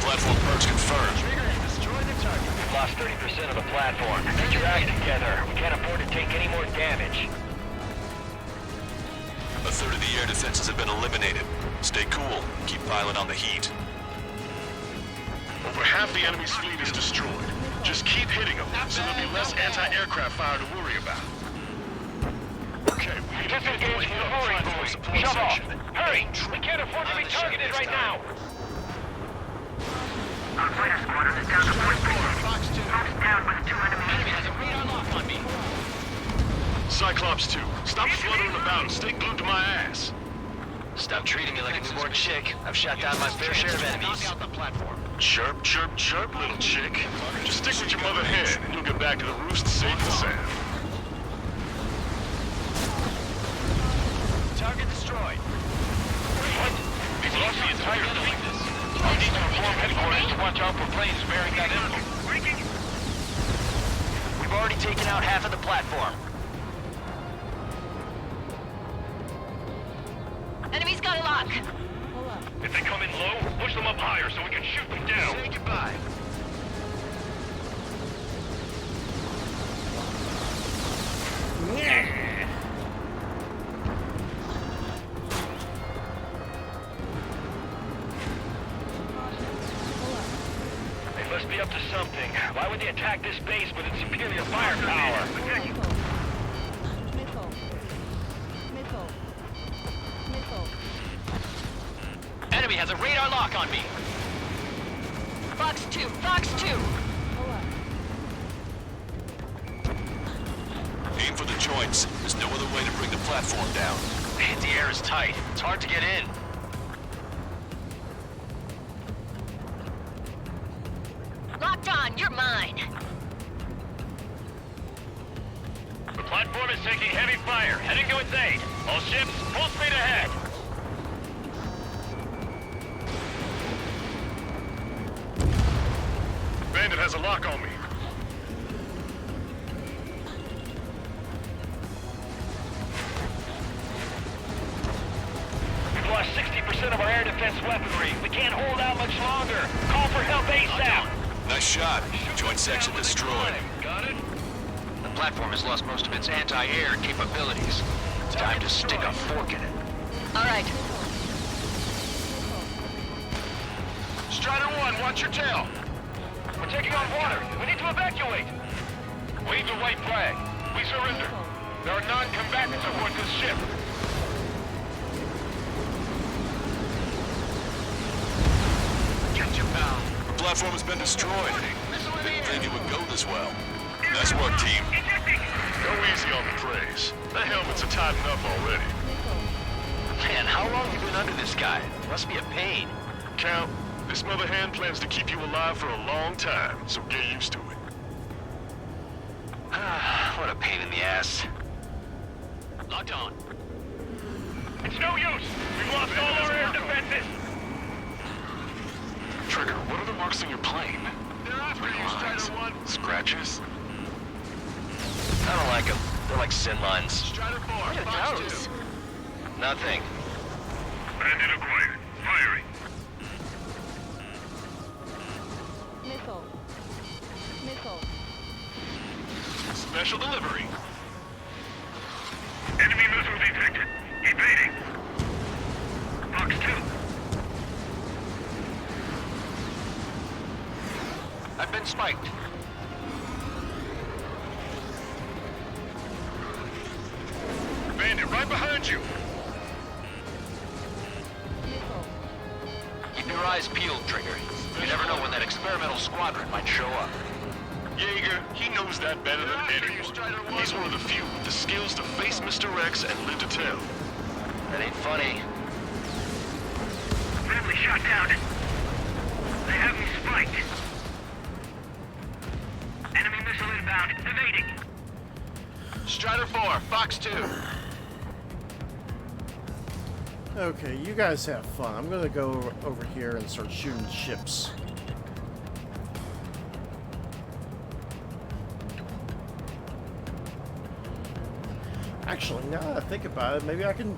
Platform perks confirmed. We've lost 30% of the platform. Get your act together. We can't afford to take any more damage. A third of the air defenses have been eliminated. Stay cool. Keep piling on the heat. Over half the enemy's fleet is destroyed. Just keep hitting them, so there'll be less anti-aircraft fire to worry about. Okay, we need to Disengage from the mooring buoy. support Shove off. section. Hurry! We can't afford to be targeted right now. Our fighter squadron is down to 40%. Fox 2. Troops down with 2 Enemy enemies. has a radar lock on me. Cyclops 2, stop fluttering about and stay glued to my ass. Stop treating me like a newborn chick. I've shot down my fair share of enemies. Knock out the platform. Chirp, chirp, chirp, little chick. Just stick with your mother hen, and you'll get back to the roost safe and sound. Target destroyed. What? We've lost the entire fleet. We need to inform headquarters to watch out for planes bearing that emblem. Breaking. We've already taken out half of the platform. Enemy's got a lock. Pull up. If they come in low, push them up higher so we can shoot them down. Say goodbye. Pull up. They must be up to something. Why would they attack this base with its superior firepower? Missile. Missile. Missile. Missile. Enemy has a radar lock on me. Fox 2. Fox 2. Pull up. Aim for the joints. There's no other way to bring the platform down. Man, the air is tight. It's hard to get in. Locked on. You're mine. The platform is taking heavy fire. Heading to its aid. All ships, full speed ahead. Bandit has a lock on me. We've lost 60% of our air defense weaponry. We can't hold out much longer. Call for help ASAP. Nice shot. Joint section destroyed. Got it? The platform has lost most of its anti-air capabilities. It's time to stick a fork in it. All right. Strider 1, watch your tail. We're taking on water. We need to evacuate. Wave the white flag. We surrender. There are non-combatants aboard this ship. Get you, pal. The platform has been destroyed. Didn't think it would go this well. Nice work, team. Go easy on the praise. The helmets are tightened up already. Man, how long have you been under this guy? Must be a pain. Count, this mother hen plans to keep you alive for a long time, so get used to it. What a pain in the ass. Locked on. It's no use. We've lost all our air defenses. Trigger, what are the marks on your plane? They're after you, Strider 1. Scratches? I don't like them. They're like sin lines. Strider 4. What are Fox those? 2. Nothing. Bandit acquired. Firing. Missile. Missile. Special delivery. Enemy missile detected. Evading. Fox 2. I've been spiked. Bandit, right behind you. Missile. eyes peeled, Trigger. You never know when that experimental squadron might show up. Jaeger, he knows that better than anyone. He's one of the few with the skills to face Mr. X and live to tell. That ain't funny. Friendly shot down. They have me spiked. Enemy missile inbound. Evading. Strider 4, Fox 2. Okay, you guys have fun. I'm gonna go over here and start shooting ships. Actually, now that I think about it, maybe I can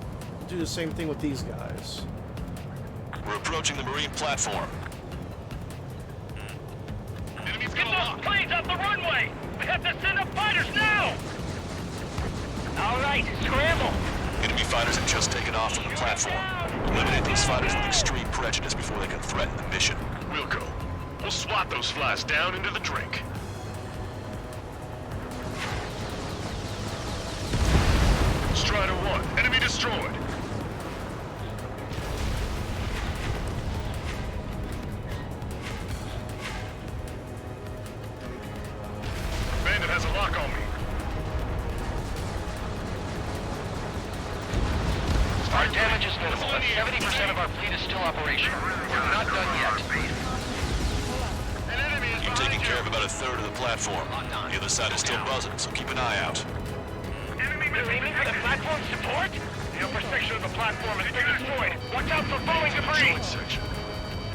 do the same thing with these guys. We're approaching the Marine platform. Enemy's Get got a those lock. planes off the runway! We have to send up fighters now! All right, scramble! Enemy fighters have just taken off from the platform. Eliminate those fighters with extreme prejudice before they can threaten the mission. We'll go. We'll swat those flies down into the drink. Strider 1, enemy destroyed. Bandit has a lock on me. Our damage is minimal, but 70% of our fleet is still operational. We're not done yet. An enemy is You've taken care of about a third of the platform. The other side is still buzzing, so keep an eye out. Enemy They're aiming for the platform support? The upper section of the platform has been destroyed. Watch out for falling debris! joint section.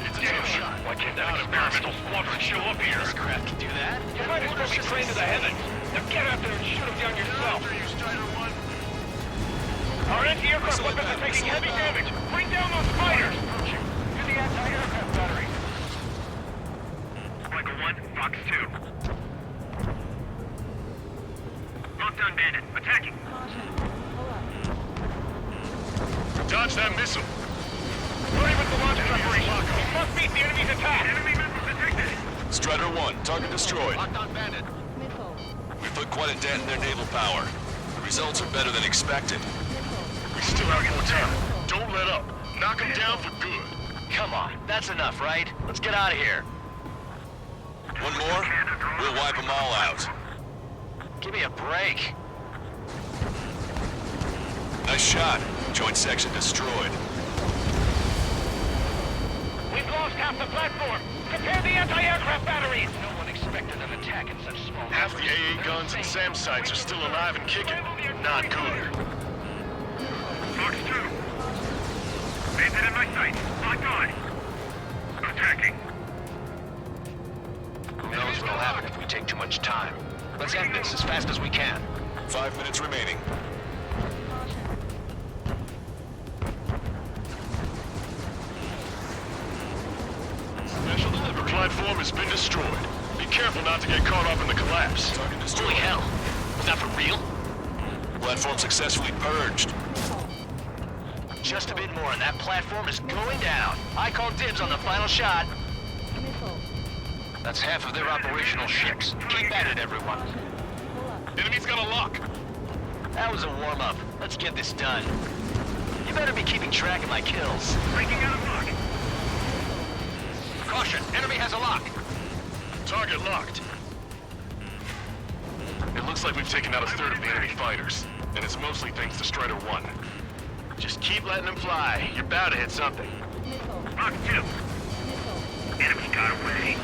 It's a tough shot. Why can't that experimental squadron show up here? This craft can do that? You might as well be trained to the heavens. Now get out there and shoot them down yourself. You, Strider 1. Our anti-aircraft weapons are taking heavy damage. Bring down those fighters! To the anti-aircraft battery. Michael 1, Fox 2. Lockdown bandit. Attacking. Caution. Pull up. Dodge that missile. Hurry with the launch preparation. We must meet the enemy's attack. Enemy missile detected. Strider 1, target destroyed. Locked on Bandit. Missile. We put quite a dent in their naval power. The results are better than expected. We still have more time. Don't let up. Knock them down for good. Come on, that's enough, right? Let's get out of here. One more, we'll wipe them all out. Give me a break. Nice shot. Joint section destroyed. We've lost half the platform. Prepare the anti-aircraft batteries. No one expected an attack in such small Half the numbers. AA guns and SAM sites are still alive and kicking. Not good. Fox 2. Bandit in my sight. Locked on. Attacking. Who knows what'll happen if we take too much time. Let's end this as fast as we can. 5 minutes remaining. Special delivery. Platform has been destroyed. Be careful not to get caught up in the collapse. Target destroyed. Holy hell. Was that for real? Platform successfully purged. Just a bit more and that platform is going down. I call dibs on the final shot. Missile. That's half of their operational ships. Keep at it, everyone. Pull up. Enemy's got a lock. That was a warm-up. Let's get this done. You better be keeping track of my kills. Breaking out of lock. Caution, enemy has a lock. Target locked. It looks like we've taken out a third of the enemy fighters, and it's mostly thanks to Strider 1. Just keep letting them fly. You're bound to hit something. Missile. Fox 2. Missile. Enemy got away.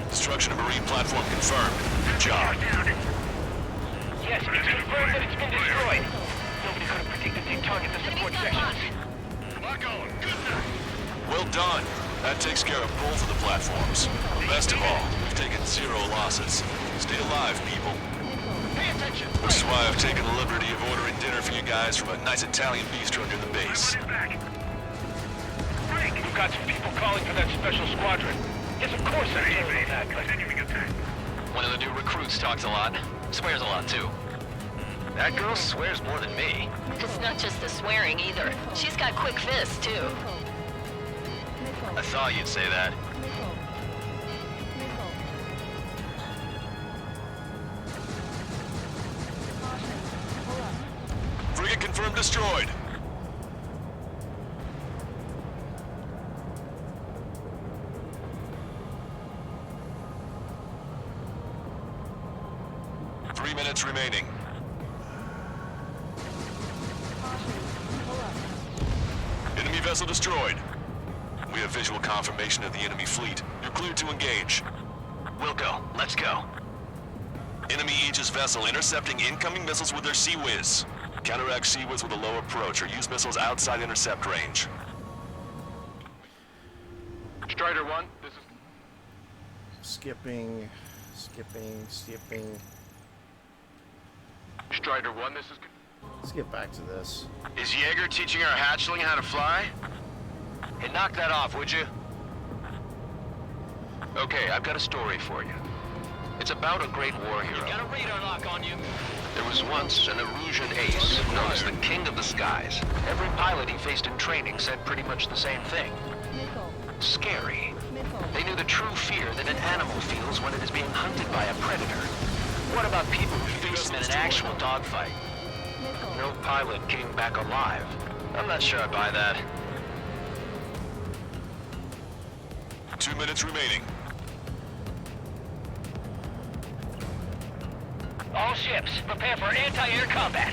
Destruction of Marine platform confirmed. Good job. Down. Yes, it's confirmed that it's been destroyed. Nobody could have predicted they'd target the support sections. Lock on. Good night. Well done. That takes care of both of the platforms. Best of all, we've taken 0 losses. Stay alive, people. Pay attention. Which is why I've taken the liberty of ordering dinner for you guys from a nice Italian bistro near the base. Back. We've got some people calling for that special squadron. Yes, of course I told them that, but... Continuing attack. One of the new recruits talks a lot. Swears a lot, too. That girl swears more than me. It's not just the swearing either. She's got quick fists, too. Missile. I thought you'd say that. Missile. Missile. Caution. Pull up. Frigate confirmed destroyed. remaining. Caution. Pull up. Enemy vessel destroyed. We have visual confirmation of the enemy fleet. You're cleared to engage. We'll go. Let's go. Enemy Aegis vessel intercepting incoming missiles with their Sea Whiz. Counteract Sea Whiz with a low approach or use missiles outside intercept range. Strider 1, this is... Skipping. Strider 1, this is... Let's get back to this. Is Jaeger teaching our hatchling how to fly? Hey, knock that off, would you? Okay, I've got a story for you. It's about a great war hero. Got a radar lock on you. There was once an Erusian ace, known as the King of the Skies. Every pilot he faced in training said pretty much the same thing. Missile. Scary. Missile. They knew the true fear that an animal feels when it is being hunted by a predator. What about people who face them in an actual dogfight? Missile. No pilot came back alive. I'm not sure I buy that. 2 minutes remaining. All ships, prepare for anti-air combat.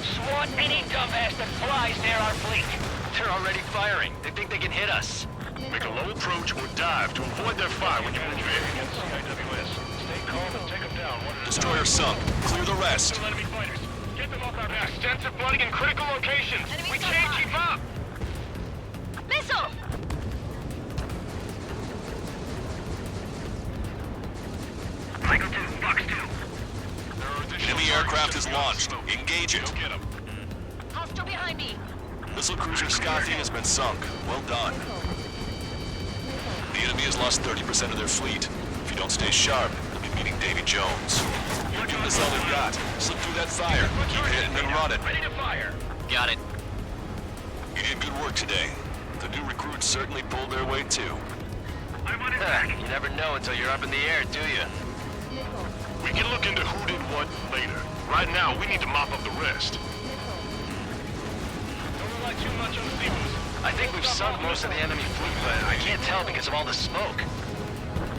SWAT any dumbass that flies near our fleet. They're already firing. They think they can hit us. Make a low approach or dive to avoid their fire when you move in. CIWS. Stay calm and take them down one at a time. Destroyer sunk. Clear the rest. Kill enemy fighters. Get them off our back. Extensive flooding in critical locations. Enemy We so can't hot. keep up. Missile! Michael 2, Fox 2. Enemy aircraft is launched. Engage it. Go get them. Hostile behind me. Missile cruiser Scotty has been sunk. Well done. The enemy has lost 30% of their fleet. If you don't stay sharp, you'll be meeting Davy Jones. You're giving us all they've got. Slip through that fire. Keep hitting and running. Ready to fire. Got it. You did good work today. The new recruits certainly pulled their weight too. I'm on his back. You never know until you're up in the air, do you? We can look into who did what later. Right now, we need to mop up the rest. Don't rely too much on the Sea-Boost. I think we've sunk most of the enemy fleet, but I can't tell because of all the smoke.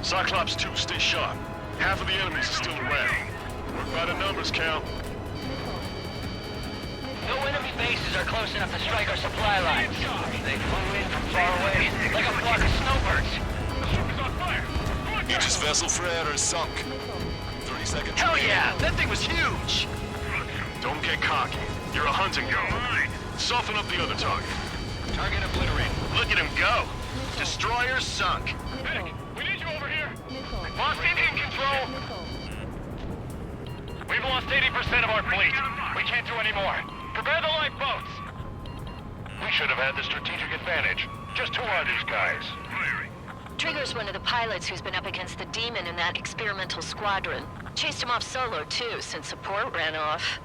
Cyclops 2, stay sharp. Half of the enemies are still around. Work by the numbers, Cal. No enemy bases are close enough to strike our supply lines. They flew in from far away, like a flock of snowbirds. The ship is on fire. Aegis vessel Freyater is sunk. 30 seconds. Hell remaining. yeah! That thing was huge! Don't get cocky. You're a hunting gun. Soften up the other target. Target obliterated. Look at him go! Destroyer sunk. Vic, we need you over here. Missile. Lost engine control. Missile. We've lost 80% of our fleet. We can't do any more. Prepare the lifeboats. We should have had the strategic advantage. Just who are these guys? Trigger's one of the pilots who's been up against the demon in that experimental squadron. Chased him off solo, too, since support ran off.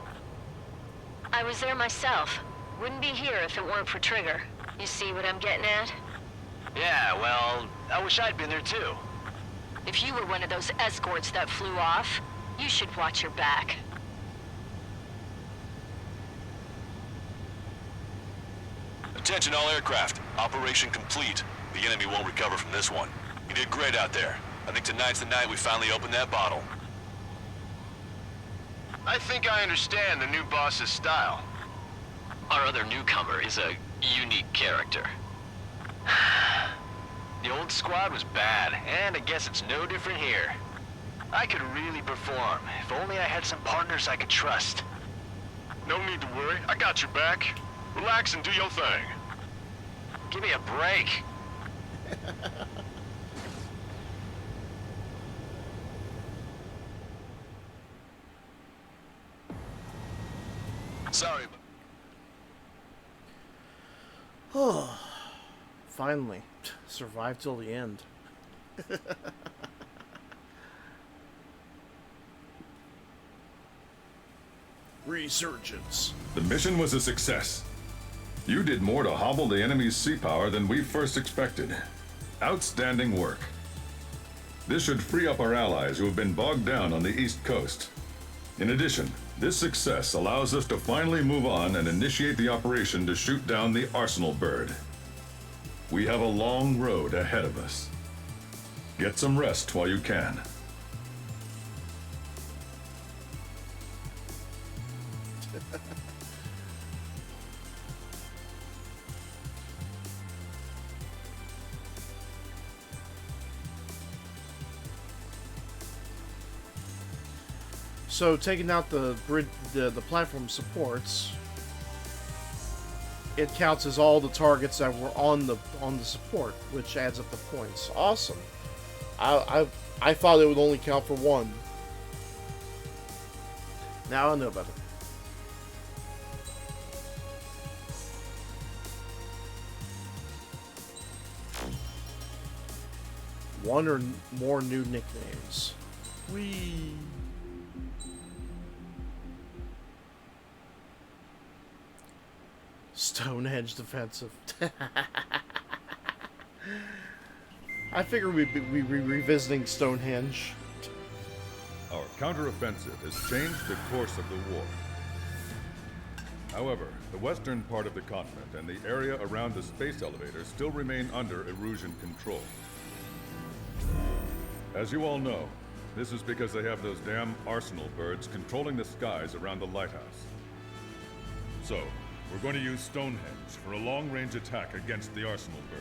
I was there myself. Wouldn't be here if it weren't for Trigger. You see what I'm getting at? Yeah, well, I wish I'd been there too. If you were one of those escorts that flew off, you should watch your back. Attention all aircraft. Operation complete. The enemy won't recover from this one. You did great out there. I think tonight's the night we finally open that bottle. I think I understand the new boss's style. Our other newcomer is a unique character. The old squad was bad, and I guess it's no different here. I could really perform, if only I had some partners I could trust. No need to worry. I got your back. Relax and do your thing. Give me a break. Sorry, but Oh, finally. Survived till the end. Resurgence. The mission was a success. You did more to hobble the enemy's sea power than we first expected. Outstanding work. This should free up our allies who have been bogged down on the East Coast. In addition, this success allows us to finally move on and initiate the operation to shoot down the Arsenal bird. We have a long road ahead of us. Get some rest while you can. So taking out the platform supports, it counts as all the targets that were on the support, which adds up the points. Awesome. I thought it would only count for one. Now I know better. One or more new nicknames. Whee! Stonehenge defensive. I figure we'd be revisiting Stonehenge. Our counteroffensive has changed the course of the war. However, the western part of the continent and the area around the space elevator still remain under Erusian control. As you all know, this is because they have those damn arsenal birds controlling the skies around the lighthouse. So, we're going to use Stonehenge for a long-range attack against the arsenal bird.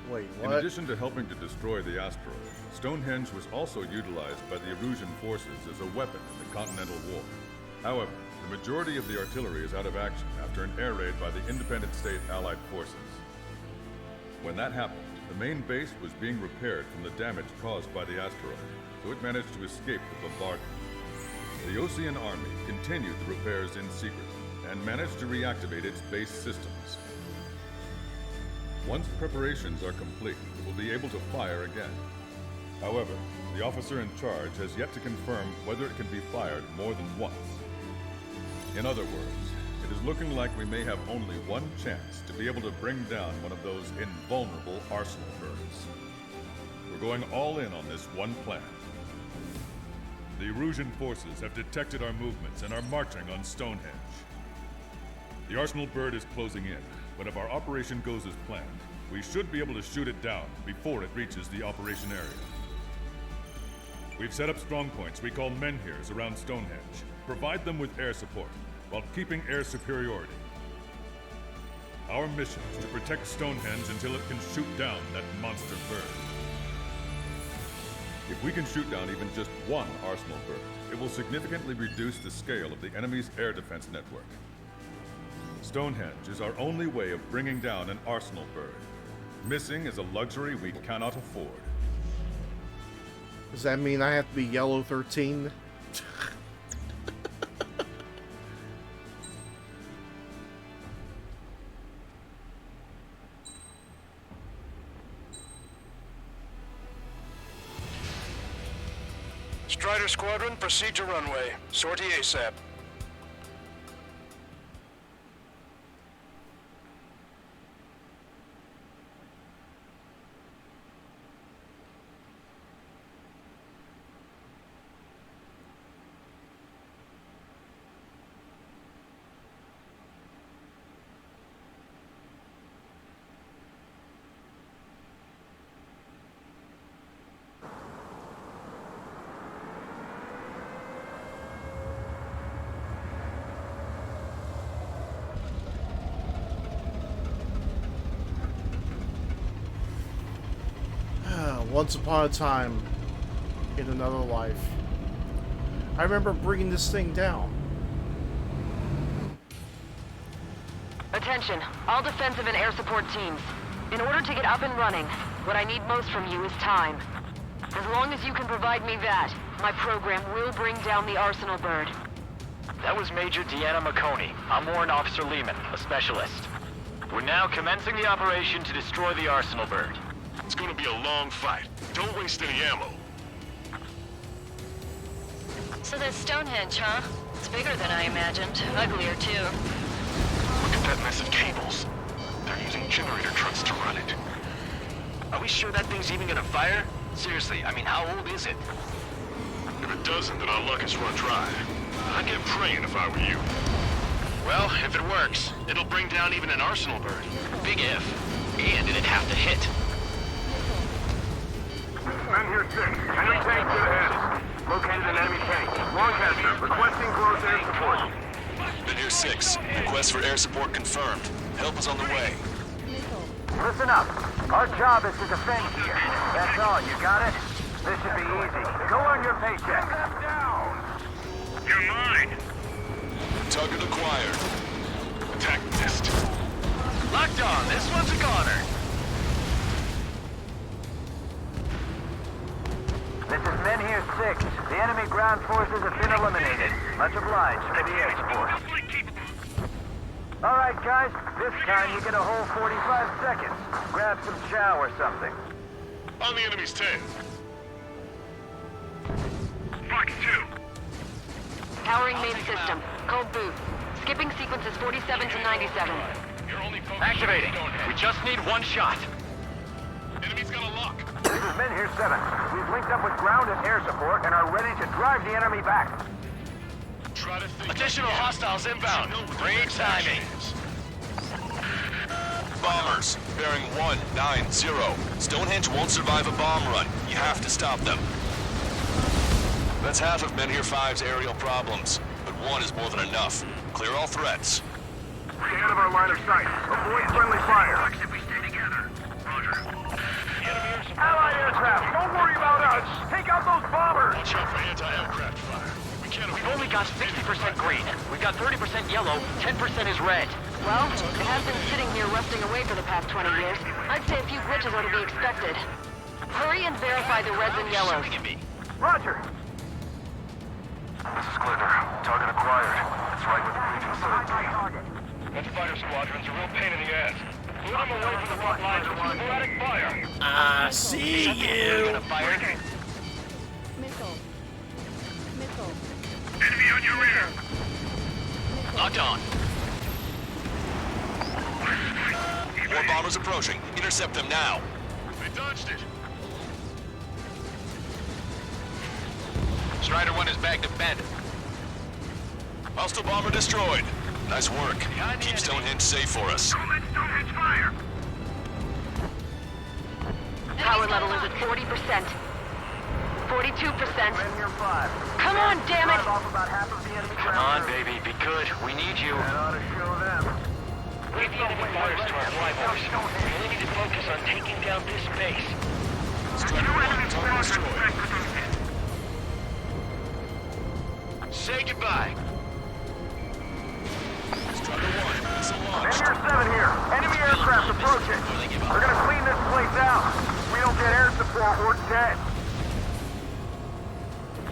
Wait, what? In addition to helping to destroy the asteroid, Stonehenge was also utilized by the Erusian forces as a weapon in the Continental War. However, the majority of the artillery is out of action after an air raid by the independent state Allied forces. When that happened, the main base was being repaired from the damage caused by the asteroid, so it managed to escape the bombardment. The Osean Army continued the repairs in secret and managed to reactivate its base systems. Once preparations are complete, it will be able to fire again. However, the officer in charge has yet to confirm whether it can be fired more than once. In other words, it is looking like we may have only one chance to be able to bring down one of those invulnerable arsenal birds. We're going all in on this one plan. The Erusian forces have detected our movements and are marching on Stonehenge. The arsenal bird is closing in, but if our operation goes as planned, we should be able to shoot it down before it reaches the operation area. We've set up strongpoints we call menhirs around Stonehenge. Provide them with air support, while keeping air superiority. Our mission is to protect Stonehenge until it can shoot down that monster bird. If we can shoot down even just one arsenal bird, it will significantly reduce the scale of the enemy's air defense network. Stonehenge is our only way of bringing down an arsenal bird. Missing is a luxury we cannot afford. Does that mean I have to be Yellow 13? Strider Squadron, proceed to runway. Sortie ASAP. Once upon a time, in another life, I remember bringing this thing down. Attention, all defensive and air support teams. In order to get up and running, what I need most from you is time. As long as you can provide me that, my program will bring down the arsenal bird. That was Major Deanna McConey. I'm Warrant Officer Lehman, a specialist. We're now commencing the operation to destroy the arsenal bird. It's gonna be a long fight. Don't waste any ammo. So that's Stonehenge, huh? It's bigger than I imagined. Uglier, too. Look at that mess of cables. They're using generator trucks to run it. Are we sure that thing's even gonna fire? Seriously, I mean, how old is it? If it doesn't, then our luck is run dry. I'd get praying if I were you. Well, if it works, it'll bring down even an arsenal bird. Big if. And it'd have to hit. Men here 6. Enemy tank to the head. Located an enemy tank. Lancaster, requesting close air support. Been here 6. Request for air support confirmed. Help is on the way. Missile. Listen up. Our job is to defend here. That's all, you got it? This should be easy. Go on your paycheck. You're mine. Target acquired. Attack missed. Locked on. This one's a goner. This is Men here 6. The enemy ground forces have been eliminated. Much obliged for the air support. All right, guys. This time you get a whole 45 seconds. Grab some chow or something. On the enemy's tail. Fox 2. Powering main system. Cold boot. Skipping sequences 47 to 97. Activating. We just need one shot. Enemy's got a lock. This is Men here 7. We've linked up with ground and air support and are ready to drive the enemy back. Try to think. Additional hostiles inbound. Great timing. Bombers, bearing 190. Stonehenge won't survive a bomb run. You have to stop them. That's half of Men here 5's aerial problems, but 1 is more than enough. Clear all threats. Stay out of our line of sight. Avoid friendly fire. We stay together. Roger. Allied aircraft, don't worry about us. Take out those bombers. Watch out for anti-aircraft fire. We've only got 60% green. We've got 30% yellow, 10% is red. Well, it has been sitting here rusting away for the past 20 years. I'd say a few glitches are to be expected. Hurry and verify the reds and yellows. Roger. This is Clipper. Target acquired. It's right with the Legion facility. Those fighter squadrons are a real pain in the ass. Move them away from the front lines with sporadic fire. I see you. Missile. Missile. Enemy on your rear. Locked on. More bombers approaching. Intercept them now. They dodged it. Strider 1 is bagged and banded. Hostile bomber destroyed. Nice work. Keep Stonehenge safe for us. Don't let Stonehenge fire. Power level is at 40%. 42%. Men here 5. Come on, damn it! Off about half of the enemy Come on, baby. Be good. We need you. That ought to show them. Leave the enemy fires to our flyboys. We only need to focus on taking down this base. Strider 1, target destroyed. Say goodbye. Strider 1, missile Men launched. here 7 here. Enemy aircraft approaching. We're gonna clean this place out. If we don't get air support, we're dead.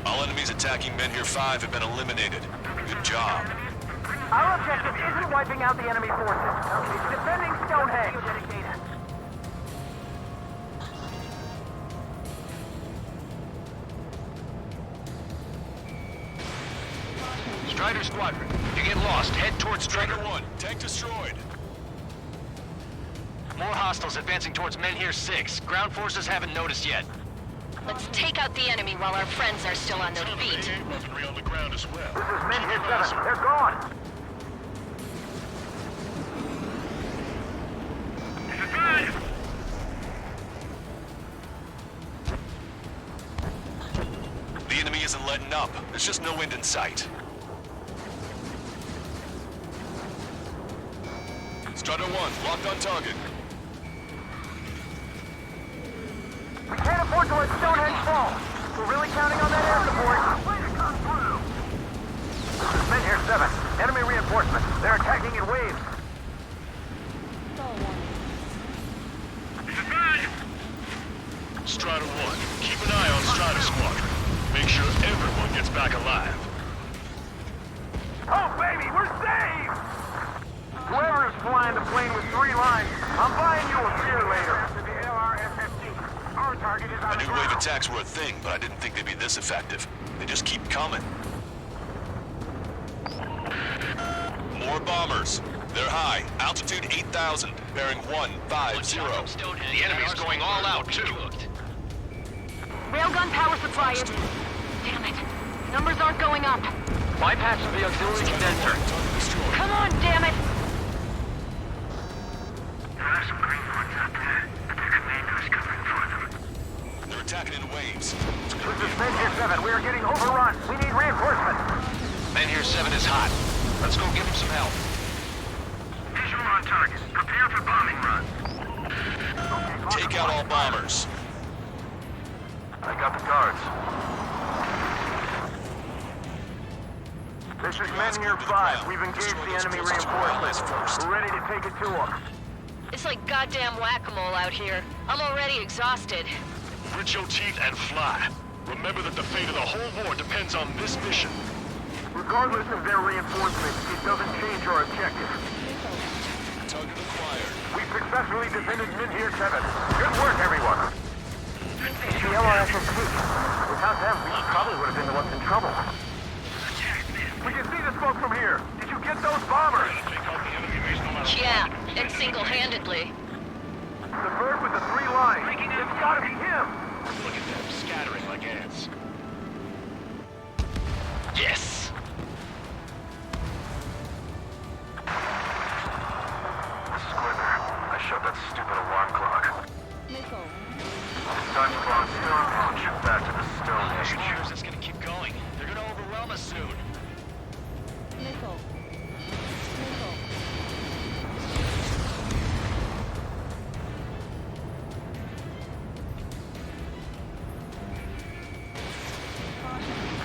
All enemies attacking Men here 5 have been eliminated. Good job. Our objective isn't wiping out the enemy forces. It's defending Stonehenge. Strider Squadron, you get lost. Head towards Strider Strider 1, tank destroyed. More hostiles advancing towards Men here 6. Ground forces haven't noticed yet. Let's take out the enemy while our friends are still on their feet. Weaponry on the ground as well. This is Men here 7. They're gone. The enemy isn't letting up. There's just no end in sight. Strider 1, locked on target. We can't afford to let Stonehenge fall. We're really counting on that air support. This is Men here 7. Enemy reinforcements. They're attacking in waves. Stall warning. Strider 1, keep an eye on Strider Squadron. Make sure everyone gets back alive. Oh, baby, we're saved! Whoever is flying the plane with 3 lines, I'm buying you a beer later. Our target is I knew wave attacks were a thing, but I didn't think they'd be this effective. They just keep coming. More bombers. They're high. Altitude 8,000. Bearing 150. The enemy's going all out, too. Railgun power supply is... Damn it. Numbers aren't going up. bypassing the auxiliary condenser. Come on, damn it! There are some green ones out there, but their commander is covering for them. They're attacking in waves. This is Men here 7. We are getting overrun. We need reinforcements. Men here 7 is hot. Let's go give him some help. Visual on target. Prepare for bombing run. Take out all bombers. I got the guards. This is Men here 5. We've engaged the enemy reinforcements. We're ready to take it to them. It's like goddamn whack-a-mole out here. I'm already exhausted. Grit your teeth and fly. Remember that the fate of the whole war depends on this mission. Regardless of their reinforcements, it doesn't change our objective. Target acquired. We successfully defended Men here 7. Good work, everyone. The LRSSP. Without them, we probably would have been the ones in trouble. We can see the smoke from here. Did you get those bombers? Yeah, and single-handedly. The bird with the 3 lines. It's gotta be him. Look at them, scattering like ants. Yes! This is Quiver. I shut that stupid alarm clock. Missile. It's time to bomb Stonehenge. Back to the Stone Age. How is this gonna keep going? They're gonna overwhelm us soon. Missile. Missile.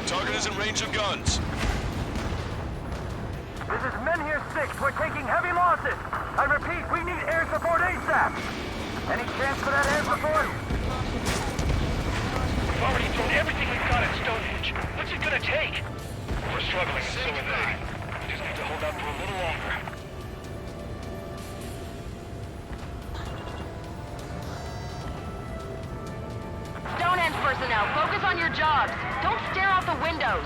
Target is in range of guns. This is Men here 6. We're taking heavy losses. I repeat, we need air support ASAP. Any chance for that air support? We've already thrown everything we've got at Stonehenge. What's it gonna take? We're struggling, and so are they. We just need to hold out for a little longer. Stonehenge personnel, focus on your jobs. Don't stare out the windows.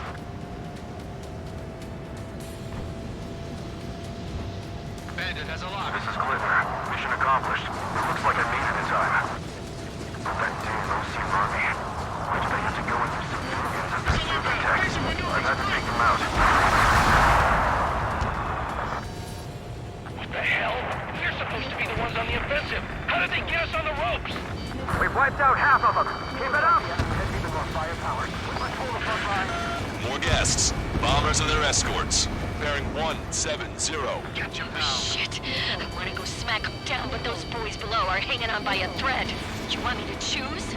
Bandit has a lock. This is Quiver. Mission accomplished. It looks like I made it in time. That damn OC army. Why did I have to go into civilians as their super tech? I've had to take them out. What the hell? We're supposed to be the ones on the offensive. How did they get us on the ropes? We've wiped out half of them. Keep it up. That's even more firepower. Let's hold the front line. More guests. Bombers and their escorts. Bearing 170. Get your pal. Shit. I want to go smack them down, but those boys below are hanging on by a thread. You want me to choose?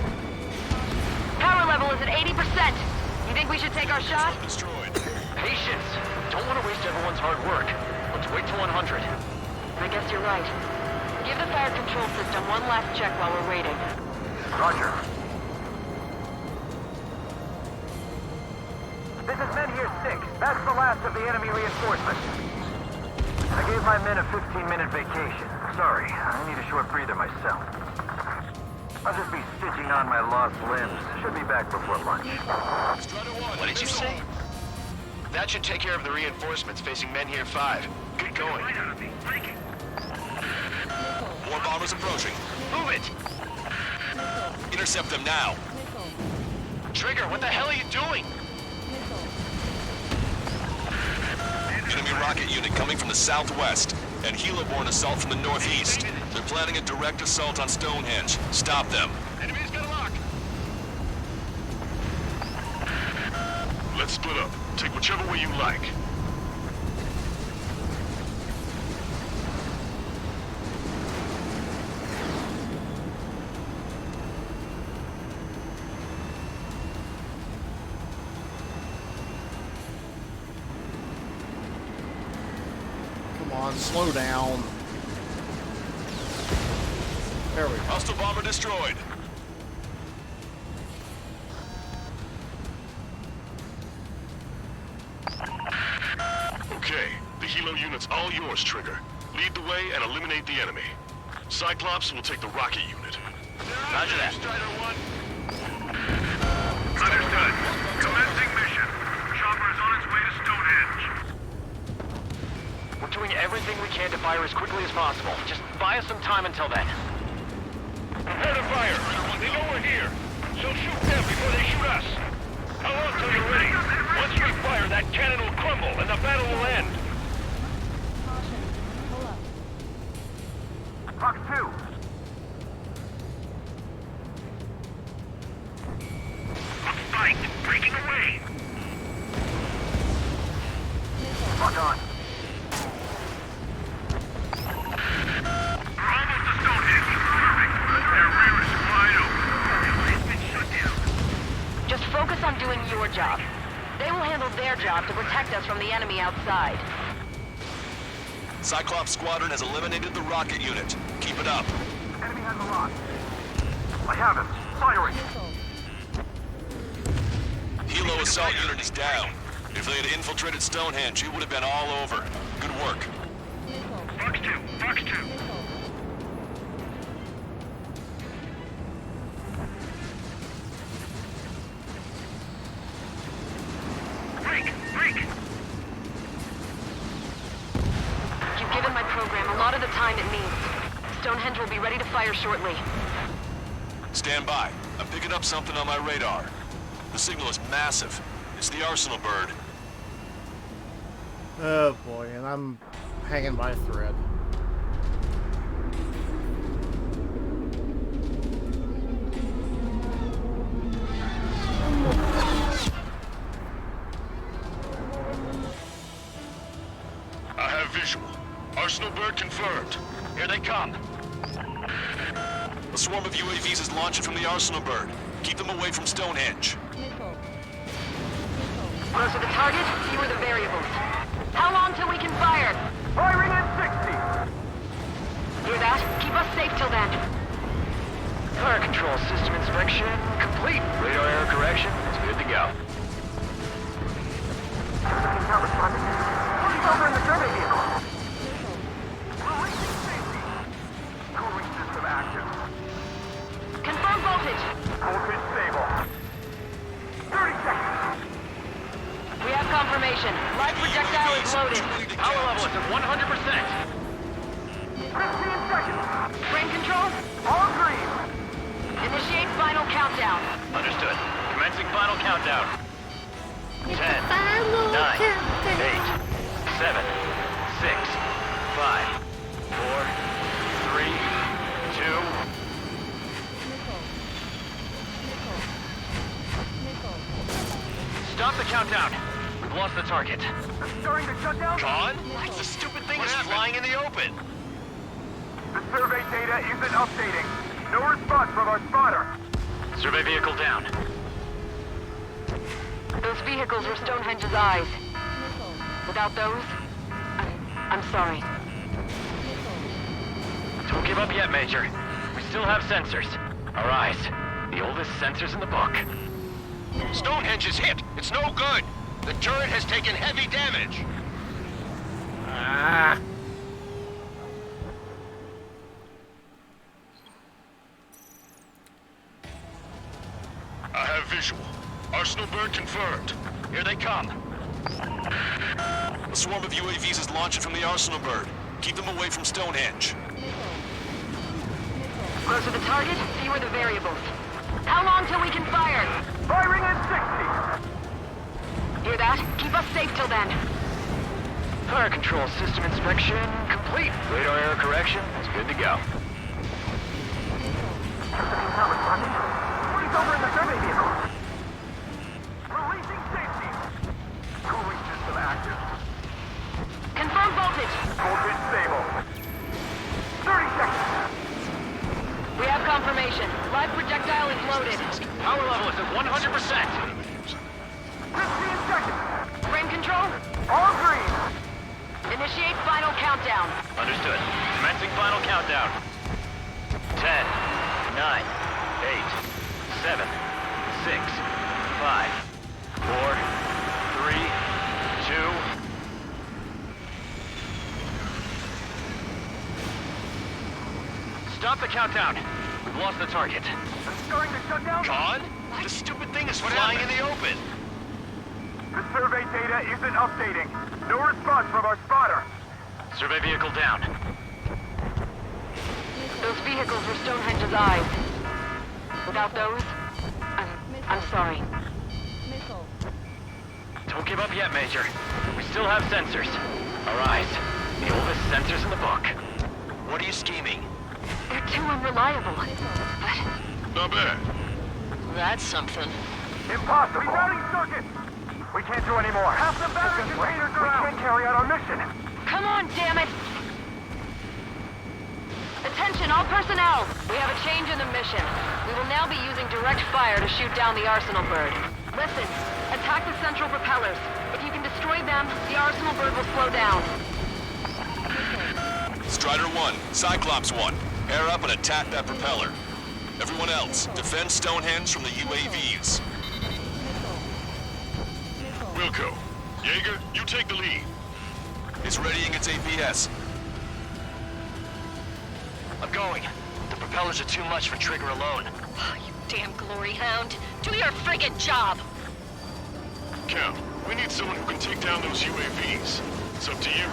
Power level is at 80%. You think we should take our shot? Destroyed. Patience. Don't want to waste everyone's hard work. Let's wait till 100. I guess you're right. Give the fire control system one last check while we're waiting. Roger. This is Men here 6. That's the last of the enemy reinforcements. I gave my men a 15-minute vacation. Sorry, I need a short breather myself. I'll just be stitching on my lost limbs. Should be back before lunch. What did you say? That should take care of the reinforcements facing Men here 5. Get going. More bombers approaching. Move it! Intercept them now. Missile. Trigger, what the hell are you doing? Missile. Enemy rocket unit coming from the southwest. And helo-borne assault from the northeast. They're planning a direct assault on Stonehenge. Stop them. Enemy's got a lock. Let's split up. Take whichever way you like. Come on, slow down. There we go. Hostile bomber destroyed. Okay, the helo unit's all yours, Trigger. Lead the way and eliminate the enemy. Cyclops will take the rocket unit. Roger that. Understood. Commencing mission. Chopper is on its way to Stonehenge. We're doing everything we can to fire as quickly as possible. Just buy us some time until then. Prepare to fire. They know we're here. So shoot them before they shoot us. How long till you're ready? Once we fire, that cannon will crumble and the battle will end. Caution. Pull up. Fox 2. lock on. Just focus on doing your job. They will handle their job to protect us from the enemy outside. Cyclops Squadron has eliminated the rocket unit. Keep it up. Enemy has a lock. I have him. Firing. Helo assault unit is down. If they had infiltrated Stonehenge, it would have been all over. Good work. Fox 2, Fox 2. You've given my program a lot of the time it needs. Stonehenge will be ready to fire shortly. Stand by. I'm picking up something on my radar. The signal is massive. It's the Arsenal bird. Oh boy, and I'm hanging by a thread. I have visual. Arsenal bird confirmed. Here they come. A swarm of UAVs is launching from the Arsenal bird. Keep them away from Stonehenge. Missile. Closer the target, fewer the variables. How long till we can fire? Firing at 60. Hear that? Keep us safe till then. Fire control system inspection complete. Radar error correction is good to go. Not responding. He's over in the survey vehicle. Cooling system active. Confirm voltage. Voltage stable. 30 seconds. We have confirmation. Live projectile is loaded. Power level is at 100%. 15 seconds. Frame control? All green. Initiate final countdown. Understood. Commencing final countdown. 10, 9, 8, 7, 6, 5, 4, 3, 2. Stop the countdown. We've lost the target. Starting to shut down. Gone? The stupid thing is flying in the open. The survey data isn't updating. No response from our spotter. Survey vehicle down. Those vehicles were Stonehenge's eyes. Without those, I'm sorry. Don't give up yet, Major. We still have sensors. Our eyes. The oldest sensors in the book. Stonehenge is hit. It's no good. The turret has taken heavy damage. Ah! I have visual. Arsenal bird confirmed. Here they come. A swarm of UAVs is launching from the Arsenal bird. Keep them away from Stonehenge. Closer the target, fewer the variables. How long till we can fire? Firing at 60. Hear that? Keep us safe till then. Fire control system inspection complete. Radar error correction is good to go. Not responding. He's over in the survey vehicle. Releasing safety. Cooling system active. Confirm voltage. Voltage stable. 30 seconds. We have confirmation. Live projectile is loaded. Power level is at 100%. 15 seconds. Frame control? All green. Initiate final countdown. Understood. Commencing final countdown. 10, 9, 8, 7, 6, 5, 4, 3, 2. Stop the countdown. We've lost the target. Starting to shut down. Gone? The stupid thing is flying in the open. The survey data isn't updating. No response from our spotter. Survey vehicle down. Those vehicles were Stonehenge's eyes. Without those, I'm sorry. Missile. Don't give up yet, Major. We still have sensors. Our eyes. The oldest sensors in the book. What are you scheming? They're too unreliable. But Not bad. that's something. Impossible. Rerouting circuit. We can't do any more. Half the battery containers are out. We can't carry out our mission. Come on, damn it! Attention, all personnel! We have a change in the mission. We will now be using direct fire to shoot down the Arsenal bird. Listen, attack the central propellers. If you can destroy them, the Arsenal bird will slow down. Strider 1, Cyclops 1, air up and attack that propeller. Everyone else, defend Stonehenge from the UAVs. Wilco. Jaeger, you take the lead. It's readying its APS. I'm going. The propellers are too much for Trigger alone. Oh, you damn glory hound. Do your friggin' job! Cap, we need someone who can take down those UAVs. It's up to you.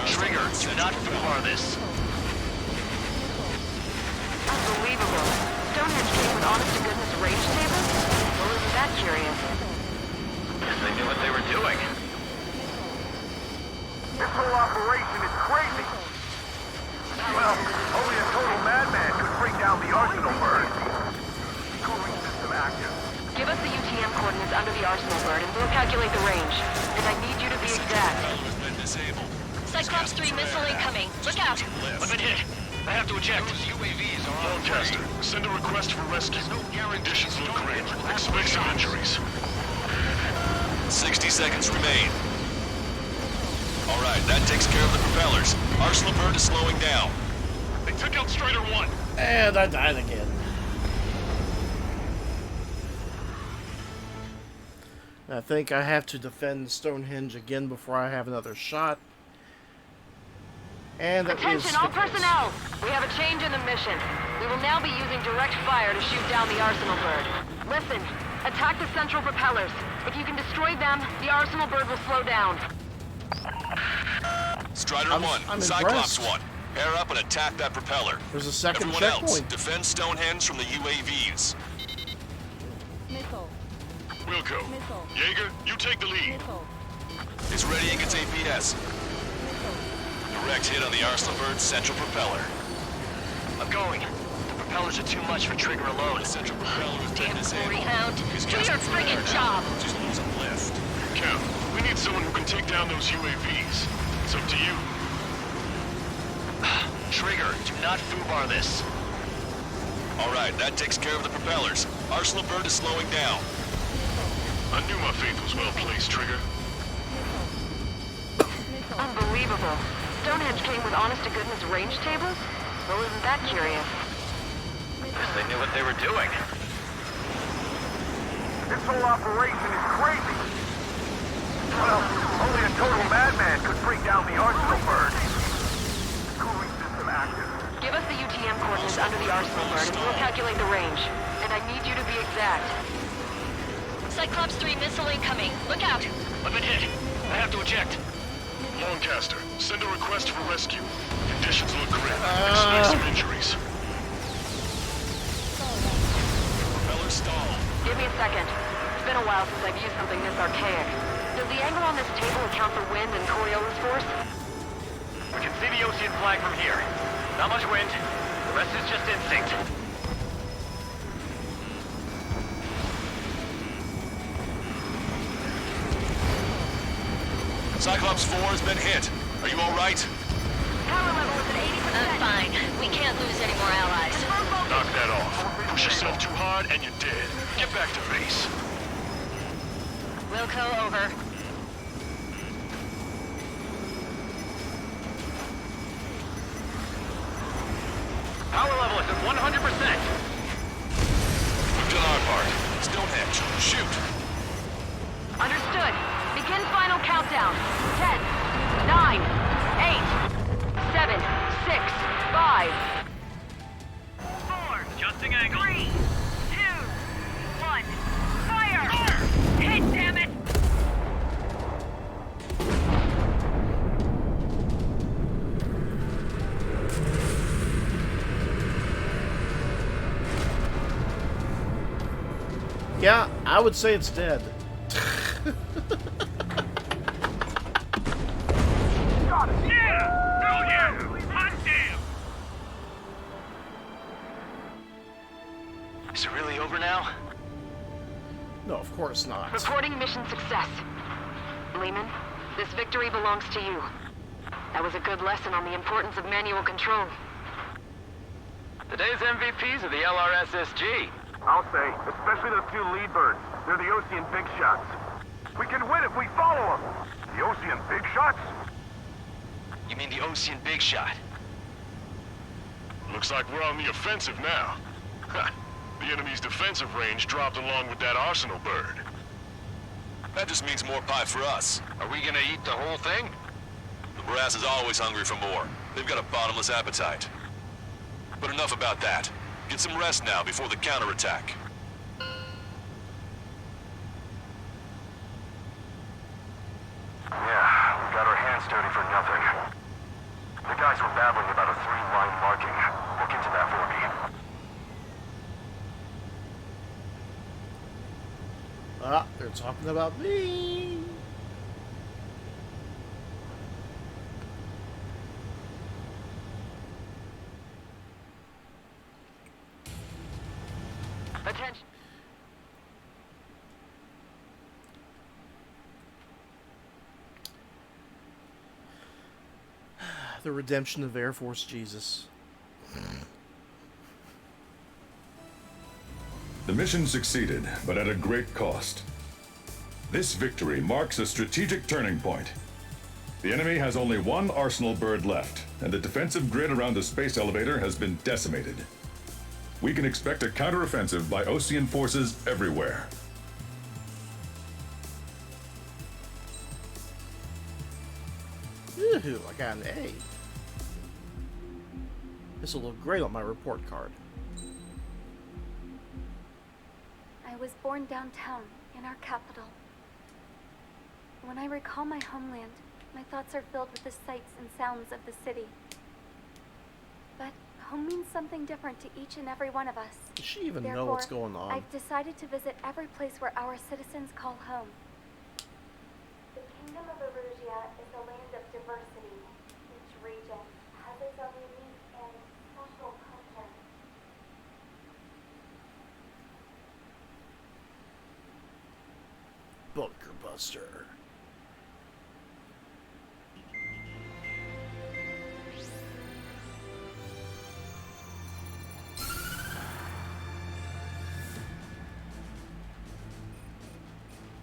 Trigger, do not foobar this. Unbelievable. Stonehenge came with honest-to-goodness range tables? Well, isn't that curious? Guess they knew what they were doing. This whole operation is crazy. Well, only a total madman could bring down the Arsenal bird. Cooling system active. Give us the UTM coordinates under the Arsenal bird and we'll calculate the range. And I need you to be exact. Cyclops 3 missile incoming. Look out! I've been hit. I have to eject. Those UAVs are on Lancaster, send a request for rescue. Conditions look grim. Expect some injuries. 60 seconds remain. All right, that takes care of the propellers. Arsenal bird is slowing down. They took out Strider 1. And I died again. I think I have to defend Stonehenge again before I have another shot. And that is Attention, all personnel! We have a change in the mission. We will now be using direct fire to shoot down the Arsenal bird. Listen, attack the central propellers. If you can destroy them, the Arsenal bird will slow down. Strider 1, Cyclops 1, air up and attack that propeller. There's a second Everyone checkpoint. else, defend Stonehenge from the UAVs. Missile. Wilco. Missile. Jaeger, you take the lead. Missile. It's readying its APS. Missile. Direct hit on the Arsenal bird's central propeller. I'm going. The propellers are too much for Trigger alone. The central propeller has been Damn disabled. glory hound. He's Do your just friggin' job! Just losing lift. Cap, we need someone who can take down those UAVs. It's up to you. Trigger, do not foobar this. All right, that takes care of the propellers. Arsenal bird is slowing down. I knew my faith was well placed, Trigger. Unbelievable. Stonehenge came with honest-to-goodness range tables? Well, isn't that curious? Guess they knew what they were doing. This whole operation is crazy. Well, only a total madman could bring down the Arsenal bird. Cooling system active. Give us the UTM coordinates under the Arsenal bird and we'll calculate the range. And I need you to be exact. Cyclops 3 missile incoming. Look out! I've been hit. I have to eject. Lancaster, send a request for rescue. Conditions look grim. Expect some injuries. Propeller stalled. Give me a second. It's been a while since I've used something this archaic. Does the angle on this table account for wind and Coriolis force? We can see the ocean flag from here. Not much wind. The rest is just instinct. Cyclops 4 has been hit. Are you all right? Power level is at 80%. I'm fine. We can't lose any more allies. Knock that off. Push yourself too hard and you're dead. Get back to base. Wilco, over. Power level is at 100%. We've done our part. Stonehenge, shoot. Understood. Begin final countdown. 10, 9, 8, 7, 6, 5. 4. Adjusting angle. 3, 2, 1. Fire! Hit, damn it! Yeah, I would say it's dead. Is it really over now? No, of course not. Reporting mission success. Lehman. This victory belongs to you. That was a good lesson on the importance of manual control. Today's MVPs are the LRSSG. I'll say, especially those two lead birds. They're the Ocean big shots. We can win if we follow them. The Ocean big shots? You mean the Ocean Big Shot? Looks like we're on the offensive now. The enemy's defensive range dropped along with that arsenal bird. That just means more pie for us. Are we gonna eat the whole thing? The brass is always hungry for more. They've got a bottomless appetite. But enough about that. Get some rest now before the counterattack. Yeah, we got our hands dirty for nothing. The guys were babbling about a 3-line marking. Look into that for me. Ah, they're talking about me. Attention. The redemption of Air Force Jesus. The mission succeeded, but at a great cost. This victory marks a strategic turning point. The enemy has only one arsenal bird left, and the defensive grid around the space elevator has been decimated. We can expect a counteroffensive by Ocean forces everywhere. Ooh, I got an A. This will look great on my report card. I was born downtown, in our capital. When I recall my homeland, my thoughts are filled with the sights and sounds of the city. But home means something different to each and every one of us. Does she even know what's going on? I've decided to visit every place where our citizens call home. The Kingdom of Erusia is a land of diversity. Each region has its own unique and special culture. Bunker Buster.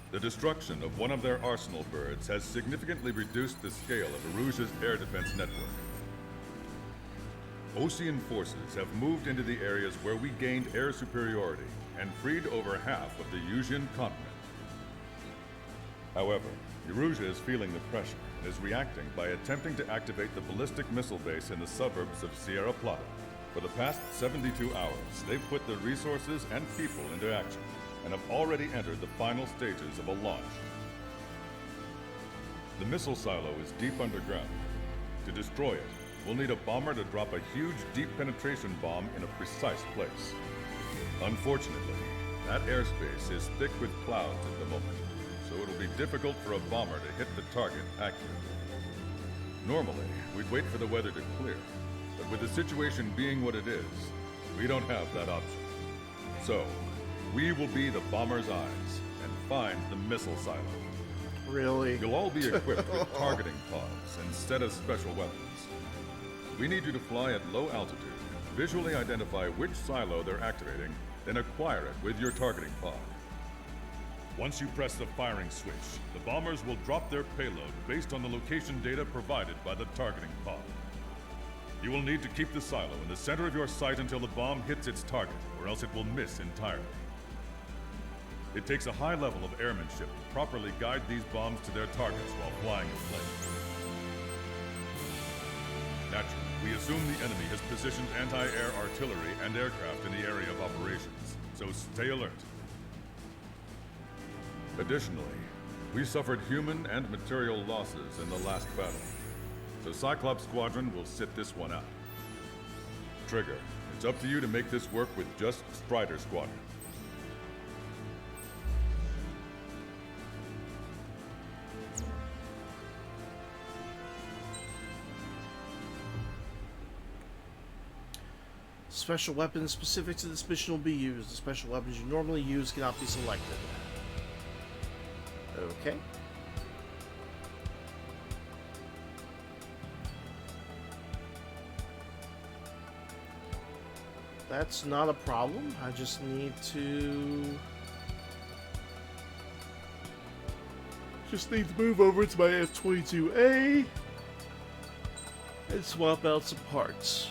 The destruction of one of their arsenal birds has significantly reduced the scale of Erusia's air defense network. Ocean forces have moved into the areas where we gained air superiority and freed over half of the Eusian continent. However, Erusia is feeling the pressure and is reacting by attempting to activate the ballistic missile base in the suburbs of Sierra Plata. For the past 72 hours, they've put their resources and people into action and have already entered the final stages of a launch. The missile silo is deep underground. To destroy it, we'll need a bomber to drop a huge deep penetration bomb in a precise place. Unfortunately, that airspace is thick with clouds at the moment, so it'll be difficult for a bomber to hit the target accurately. Normally, we'd wait for the weather to clear, but with the situation being what it is, we don't have that option. So, we will be the bomber's eyes and find the missile silo. Really? You'll all be equipped with targeting pods instead of special weapons. We need you to fly at low altitude, visually identify which silo they're activating, then acquire it with your targeting pod. Once you press the firing switch, the bombers will drop their payload based on the location data provided by the targeting pod. You will need to keep the silo in the center of your sight until the bomb hits its target, or else it will miss entirely. It takes a high level of airmanship to properly guide these bombs to their targets while flying in plane. Naturally, we assume the enemy has positioned anti-air artillery and aircraft in the area of operations, so stay alert. Additionally, we suffered human and material losses in the last battle, so Cyclops Squadron will sit this one out. Trigger, it's up to you to make this work with just Strider Squadron. Special weapons specific to this mission will be used. The special weapons you normally use cannot be selected. Okay. That's not a problem. I just need to move over to my F-22A and swap out some parts.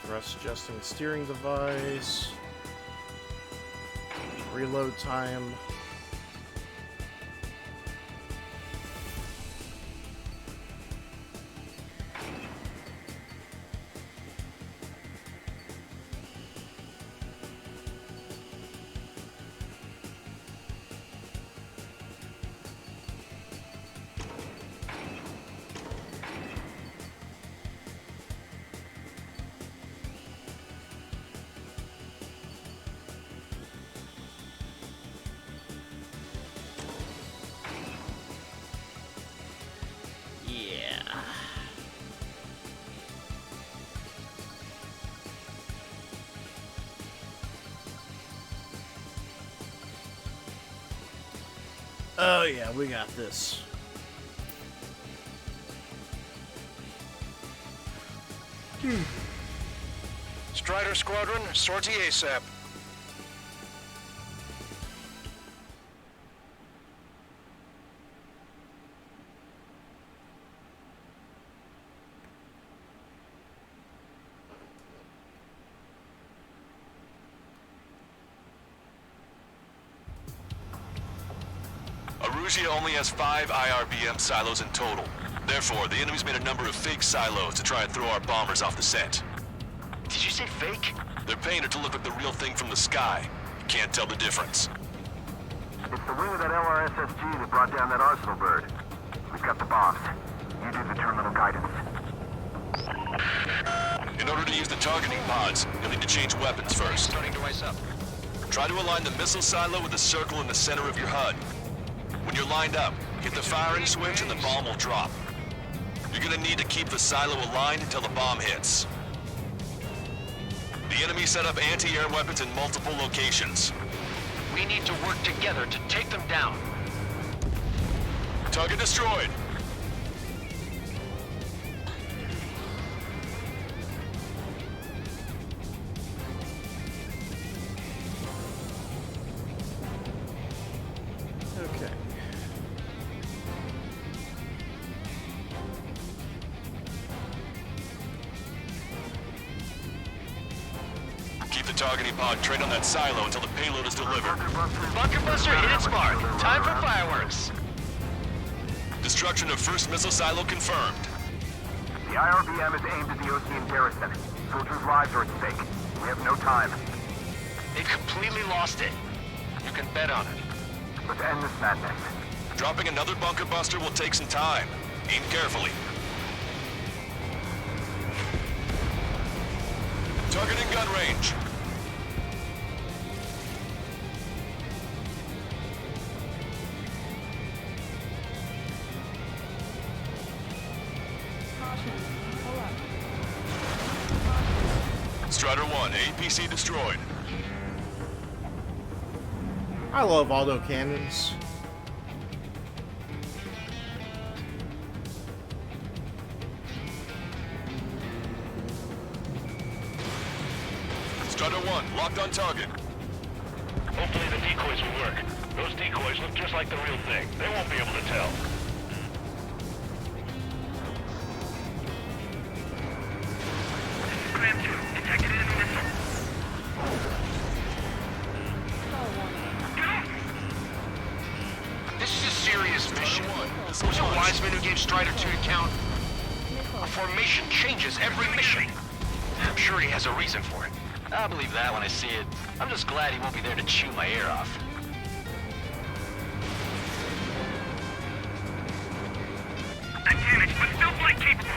Thrust adjusting steering device. Reload time. Oh yeah, we got this. Strider Squadron, sortie ASAP. Arusia only has 5 IRBM silos in total. Therefore, the enemy's made a number of fake silos to try and throw our bombers off the scent. Did you say fake? They're painted to look like the real thing from the sky. You can't tell the difference. It's the wing of that LRSSG that brought down that arsenal bird. We've got the bombs. You do the terminal guidance. In order to use the targeting pods, you'll need to change weapons first. Starting device up. Try to align the missile silo with the circle in the center of your HUD. When you're lined up, hit the firing switch and the bomb will drop. You're gonna need to keep the silo aligned until the bomb hits. The enemy set up anti-air weapons in multiple locations. We need to work together to take them down. Target destroyed. Okay. Keep the targeting pod trained on that silo until the payload is delivered. Bunker Buster hit its mark. Time for fireworks. Destruction of first missile silo confirmed. The IRBM is aimed at the Ocean garrison. Soldiers' lives are at stake. We have no time. They've completely lost it. You can bet on it. Let's end this madness. Dropping another bunker buster will take some time. Aim carefully. Target in gun range. Strider 1, APC destroyed. I love auto cannons. Strider 1, locked on target. Hopefully the decoys will work. Those decoys look just like the real thing. They won't be able to tell. Detected enemy missile. This is a serious mission. Was it Wiseman who gave Strider 2 a count? A formation changes every mission. I'm sure he has a reason for it. I'll believe that when I see it. I'm just glad he won't be there to chew my ear off. I'm damaged, but still flight capable.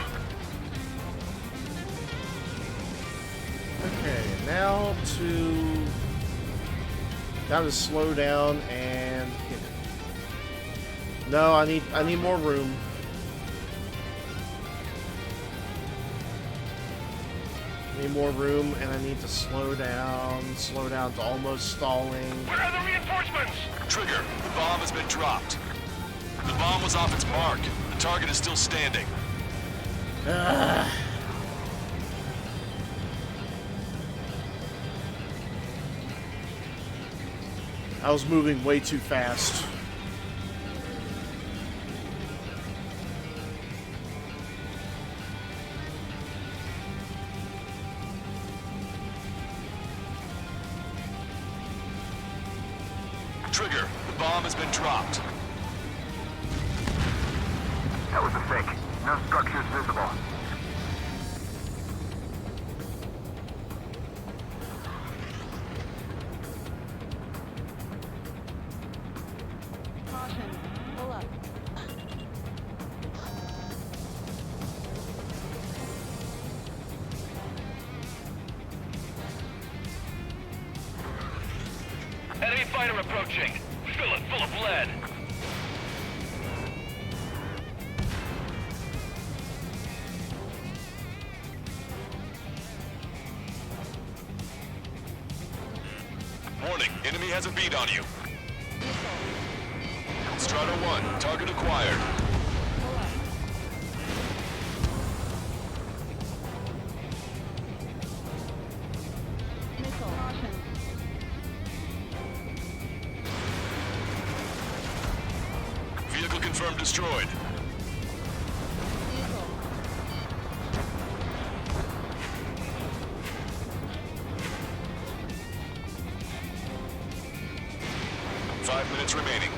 Okay, now to slow down and hit it. No, I need more room. I need more room, and I need to slow down to almost stalling. Where are the reinforcements? Trigger, the bomb has been dropped. The bomb was off its mark. The target is still standing. Ugh. I was moving way too fast. Trigger, the bomb has been dropped. That was a fake. No structures visible. Enemy fighter approaching. Fill it full of lead. Warning, enemy has a beat on you. Strider 1, target acquired. Vehicle confirmed destroyed. Five minutes remaining.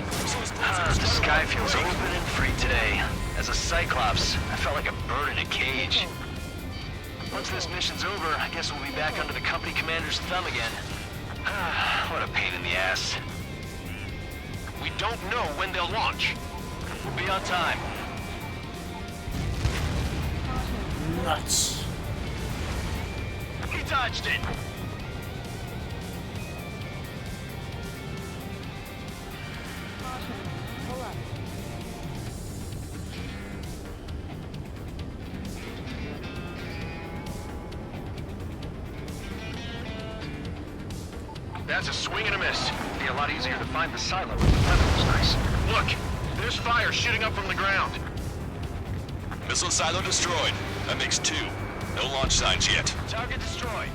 The sky feels open and free today. As a Cyclops, I felt like a bird in a cage. Once this mission's over, I guess we'll be back under the company commander's thumb again. What a pain in the ass. We don't know when they'll launch. We'll be on time. Nuts. He dodged it! That's a swing and a miss. It'd be a lot easier to find the silo if the weather was nice. Look! There's fire shooting up from the ground. Missile silo destroyed. That makes 2. No launch signs yet. Target destroyed.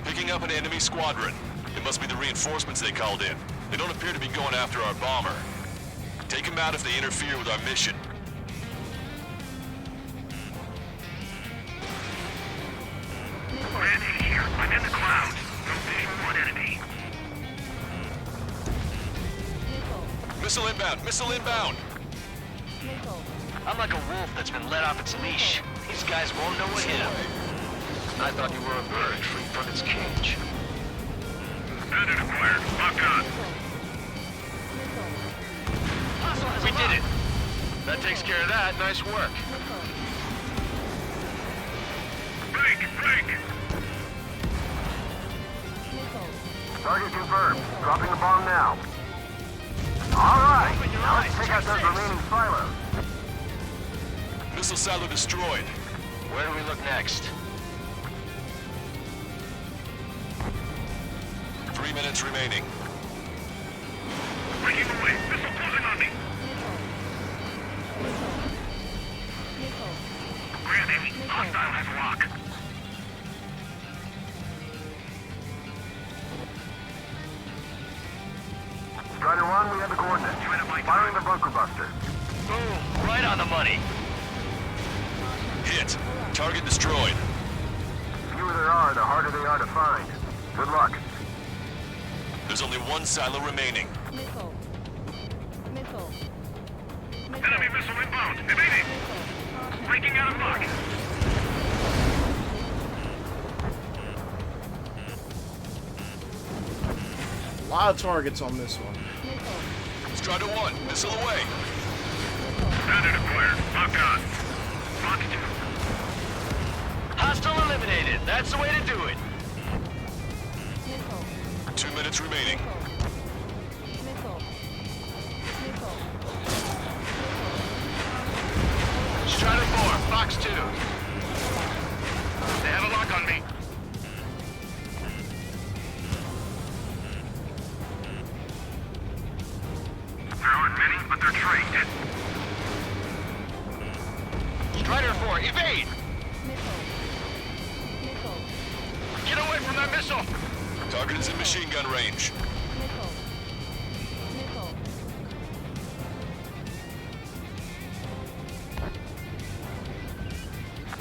Picking up an enemy squadron. It must be the reinforcements they called in. They don't appear to be going after our bomber. Take them out if they interfere with our mission. Landing here. I'm in the clouds. No vision on enemy. Missile inbound! Missile inbound! I'm like a wolf that's been let off its leash. These guys won't know what hit him. I thought you were a bird free from its cage. Bandit acquired. Lock on. We did it! That takes care of that. Nice work. Break! Break! Target confirmed. Dropping the bomb now. All right. Now let's take out those remaining silos. Missile silo destroyed. Where do we look next? 3 minutes remaining. Breaking away. Missile closing on me. Grand enemy. Hostile has lock. Strider 1, we have the coordinates. Firing the bunker buster. Boom! Right on the money. Hit. Target destroyed. The fewer there are, the harder they are to find. Good luck. There's only 1 silo remaining. Enemy missile inbound. Evading. Breaking out of lock. A lot of targets on this one. Strider 1, missile away. Bandit acquired. Lock on. Lock 2. Hostile eliminated. That's the way to do it. 2 minutes remaining. Fox 2. They have a lock on me. There aren't many, but they're trained. Strider 4, evade! Get away from that missile! Target is in machine gun range.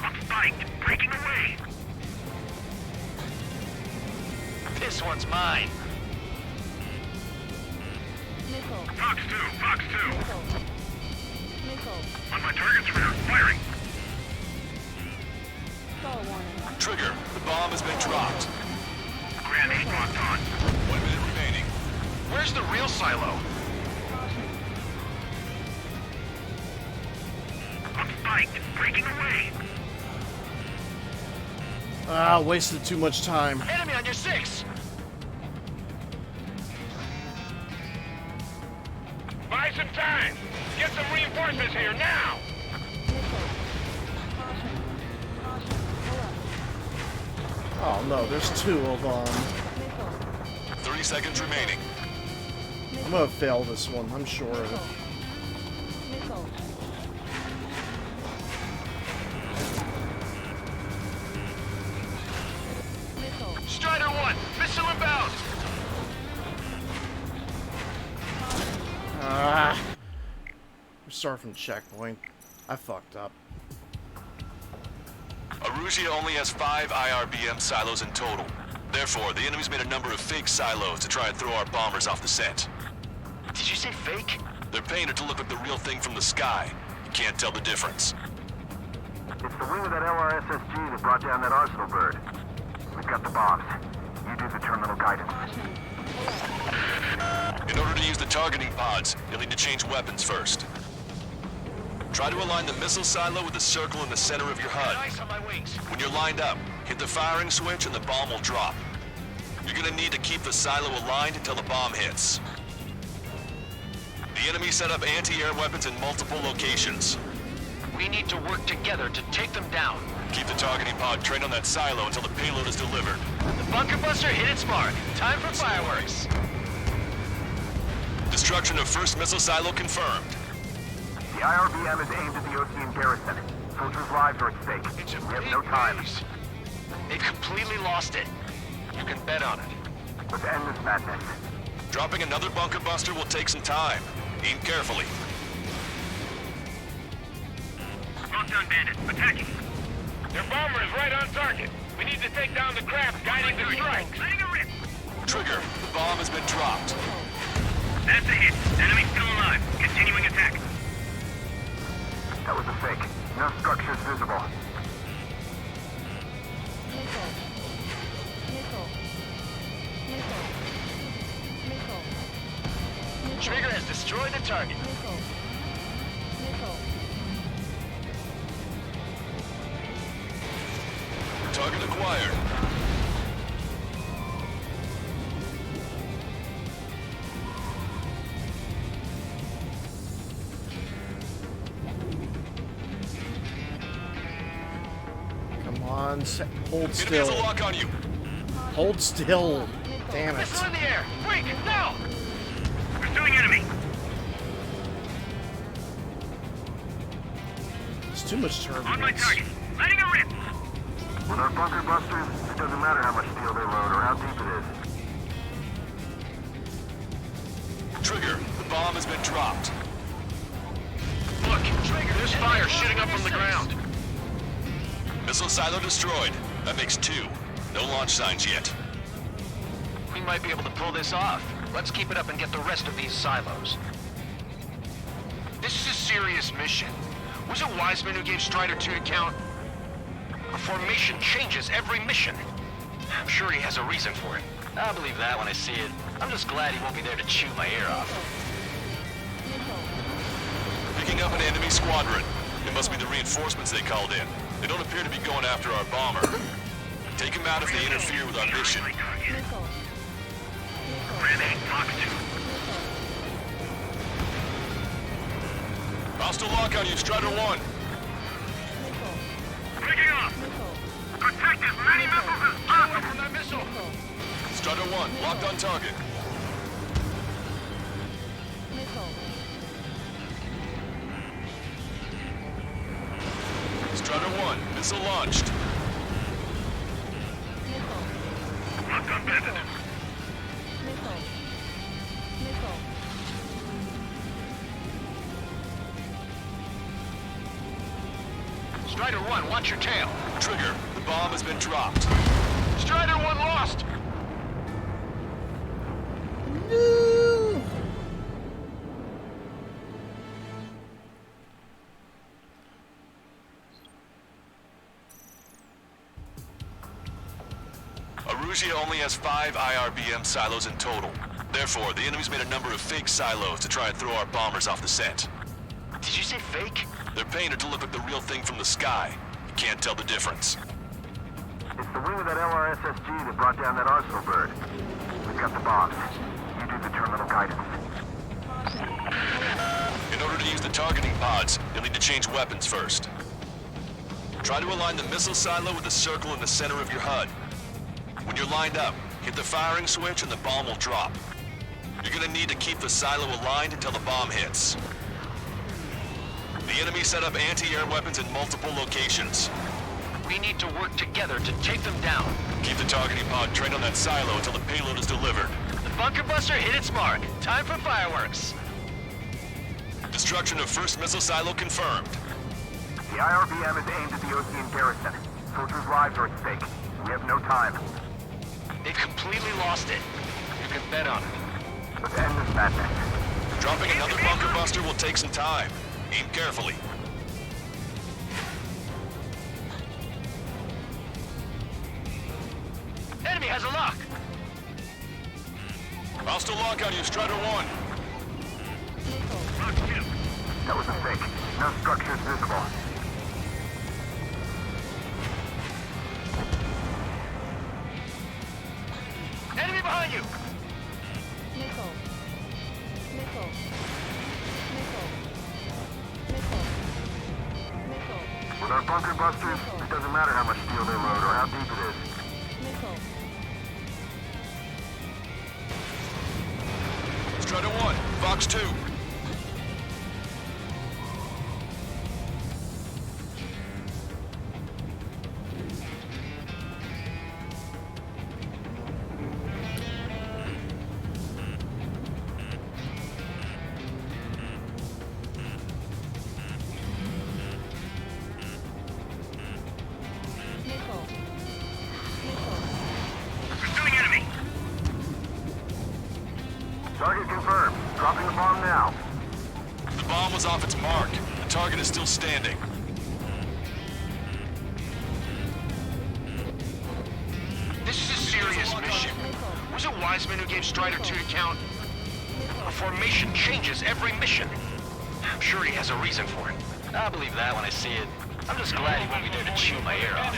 I'm spiked, breaking away! This one's mine. Fox 2, Fox 2! On my target's rear, firing! Trigger, the bomb has been dropped. Grenade locked on. 1 minute remaining. Where's the real silo? I'm spiked, breaking away! Ah, wasted too much time. Enemy on your 6! Buy some time! Get some reinforcements here now! Oh no, there's 2 of them. 30 seconds remaining. I'm gonna fail this one, I'm sure of it. Strider 1, missile inbound! Ah. Start from checkpoint. I fucked up. Arusia only has 5 IRBM silos in total. Therefore, the enemy's made a number of fake silos to try and throw our bombers off the scent. Did you say fake? They're painted to look like the real thing from the sky. You can't tell the difference. It's the wing of that LRSSG that brought down that Arsenal bird. We've got the bombs. You do the terminal guidance. In order to use the targeting pods, you'll need to change weapons first. Try to align the missile silo with the circle in the center of your HUD. Ice on my wings. When you're lined up, hit the firing switch and the bomb will drop. You're gonna need to keep the silo aligned until the bomb hits. The enemy set up anti-air weapons in multiple locations. We need to work together to take them down. Keep the targeting pod trained on that silo until the payload is delivered. The bunker buster hit its mark. Time for fireworks. Destruction of first missile silo confirmed. The IRBM is aimed at the Ocean garrison. Soldiers' lives are at stake. We have no time. They completely lost it. You can bet on it. Let's end this madness. Dropping another bunker buster will take some time. Aim carefully. Lockdown bandit, attacking! Their bomber is right on target. We need to take down the craft guiding the strike. Letting a rip! Trigger, the bomb has been dropped. That's a hit. Enemy still alive. Continuing attack. That was a fake. No structures visible. Trigger has destroyed the target. Target acquired. Come on, hold Enemy has still. a lock on you. Hold still. Damn it. Missile in the air! Quick, now! Pursuing enemy! It's too much On my turbulence. target. Letting a rip! With our bunker busters, it doesn't matter how much steel they load or how deep it is. Trigger, the bomb has been dropped. Look, Trigger, there's fire shooting up from the ground. Missile silo destroyed. That makes 2. No launch signs yet. We might be able to pull this off. Let's keep it up and get the rest of these silos. This is a serious mission. Was it Wiseman who gave Strider 2 a count? A formation changes every mission. I'm sure he has a reason for it. I'll believe that when I see it. I'm just glad he won't be there to chew my ear off. Picking up an enemy squadron. It must be the reinforcements they called in. They don't appear to be going after our bomber. Take them out if they interfere with our mission. Grenade, Fox 2. Hostile lock on you, Strider 1. 1, locked on target. Strider 1, missile launched. Locked on bandit. Strider 1, watch your tail. Trigger, the bomb has been dropped. Strider 1 lost. No. Arusia only has 5 IRBM silos in total. Therefore, the enemy's made a number of fake silos to try and throw our bombers off the scent. Did you say fake? They're painted to look like the real thing from the sky. You can't tell the difference. It's the wing of that LRSSG that brought down that Arsenal bird. We've got the bombs. You do the terminal guidance. In order to use the targeting pods, you'll need to change weapons first. Try to align the missile silo with the circle in the center of your HUD. When you're lined up, hit the firing switch and the bomb will drop. You're gonna need to keep the silo aligned until the bomb hits. The enemy set up anti-air weapons in multiple locations. We need to work together to take them down. Keep the targeting pod trained on that silo until the payload is delivered. The bunker buster hit its mark. Time for fireworks. Destruction of first missile silo confirmed. The IRBM is aimed at the Ocean garrison. Soldiers' lives are at stake. We have no time. They've completely lost it. You can bet on it. Let's end this madness. Dropping another bunker buster will take some time. Aim carefully. Enemy has a lock. Hostile lock on you, Strider 1. That was a fake. No structures visible. Enemy behind you. With our bunker busters, it doesn't matter how much steel they load or how deep it is. Strider 1, Fox 2. Pursuing enemy. Target confirmed. Dropping the bomb now. The bomb was off its mark. The target is still standing. This is a serious mission. Was it Wiseman who gave Strider 2 to count? A formation changes every mission. I'm sure he has a reason for it. I'll believe that when I see it. I'm just glad he won't be there to chew my ear off.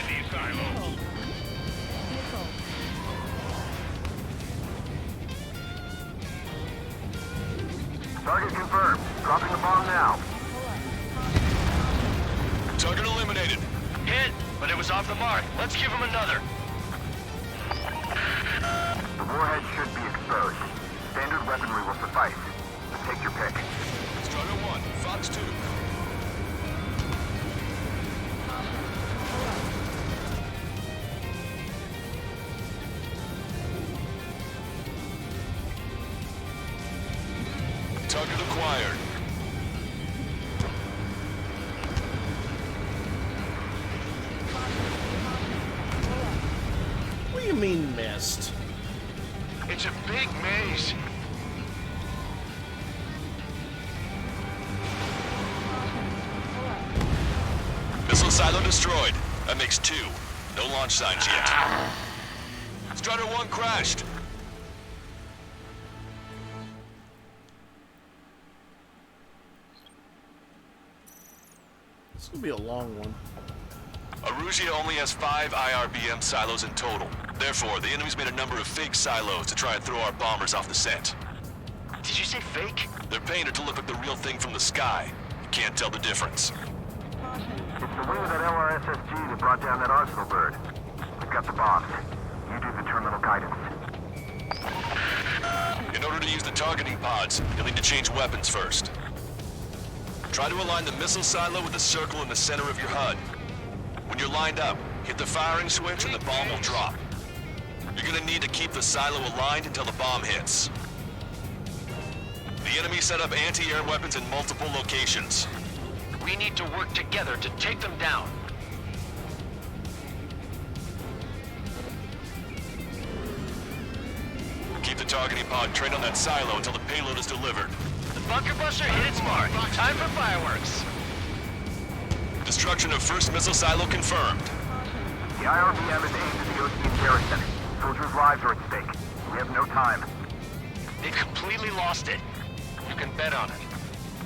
Target confirmed. Dropping the bomb now. Target eliminated. Hit, but it was off the mark. Let's give him another. The warhead should be exposed. Standard weaponry will suffice. Take your pick. Strider 1, Fox 2. Target acquired. What do you mean missed? It's a big maze. Missile silo destroyed. That makes 2. No launch signs yet. Strider 1 crashed. This will be a long one. Arusia only has 5 IRBM silos in total. Therefore, the enemy's made a number of fake silos to try and throw our bombers off the scent. Did you say fake? They're painted to look like the real thing from the sky. You can't tell the difference. It's the wing of that LRSSG that brought down that Arsenal bird. We've got the bombs. You do the terminal guidance. In order to use the targeting pods, you'll need to change weapons first. Try to align the missile silo with the circle in the center of your HUD. When you're lined up, hit the firing switch and the bomb will drop. You're gonna need to keep the silo aligned until the bomb hits. The enemy set up anti-air weapons in multiple locations. We need to work together to take them down. Keep the targeting pod trained on that silo until the payload is delivered. The bunker buster hit its mark. Time for fireworks. Destruction of first missile silo confirmed. The IRBM is aimed at the Ocean garrison. Soldiers' lives are at stake. We have no time. They completely lost it. You can bet on it.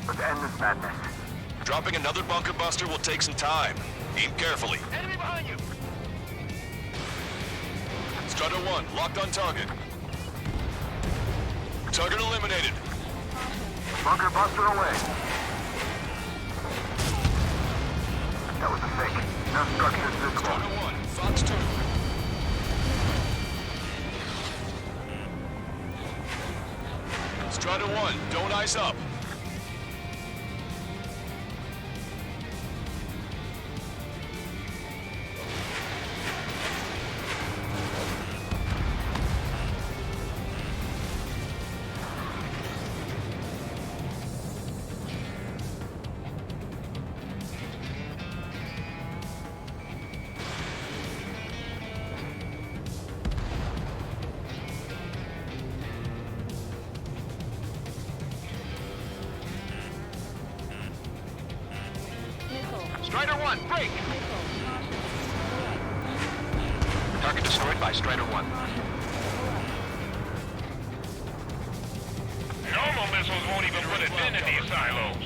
Let's end this madness. Dropping another bunker buster will take some time. Aim carefully. Enemy behind you! Strider 1, locked on target. Target eliminated. Bunker buster away. That was a fake. No structures visible. Strider 1, Fox 2. Strider 1, don't ice up. Strider 1, break! Target destroyed by Strider 1. Normal missiles won't even put a dent in these silos.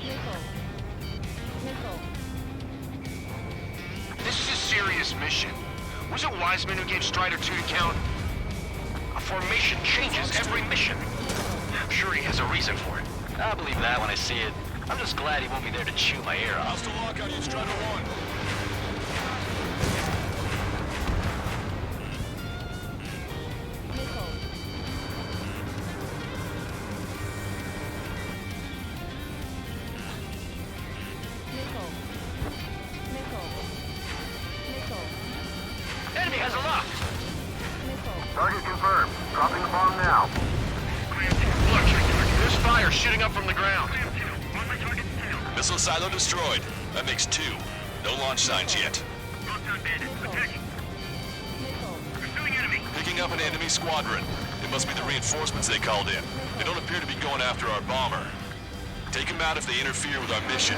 This is a serious mission. Was it Wiseman who gave Strider 2 to count? A formation changes every mission. I'm sure he has a reason for it. I'll believe that when I see it. I'm just glad he won't be there to chew my ear off. Hostile lock on you, Strider 1. Enemy has a lock! Target confirmed. Dropping the bomb now. Look, there's fire shooting up from the ground. Missile silo destroyed. That makes 2. No launch signs yet. Picking up an enemy squadron. It must be the reinforcements they called in. They don't appear to be going after our bomber. Take them out if they interfere with our mission.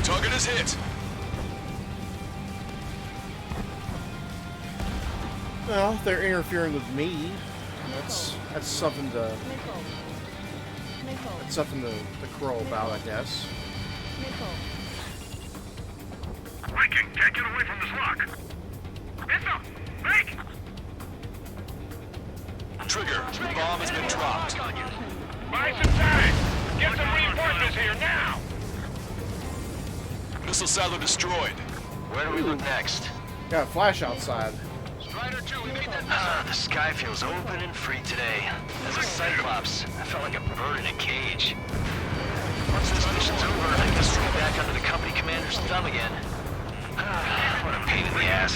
Target is hit. Well, if they're interfering with me, that's something to crow about, I guess. Viking, can't get away from this lock. Missile! Break! Trigger, the bomb has been dropped. Buy some time! Get some reinforcements here now! Missile silo destroyed. Where do we look next? Got a flash outside. Strider 2, we made that missile! The sky feels open and free today. As a Cyclops, I felt like a bird in a cage. Once this mission's over, I can straight back under the company commander's thumb again. What a pain in the ass.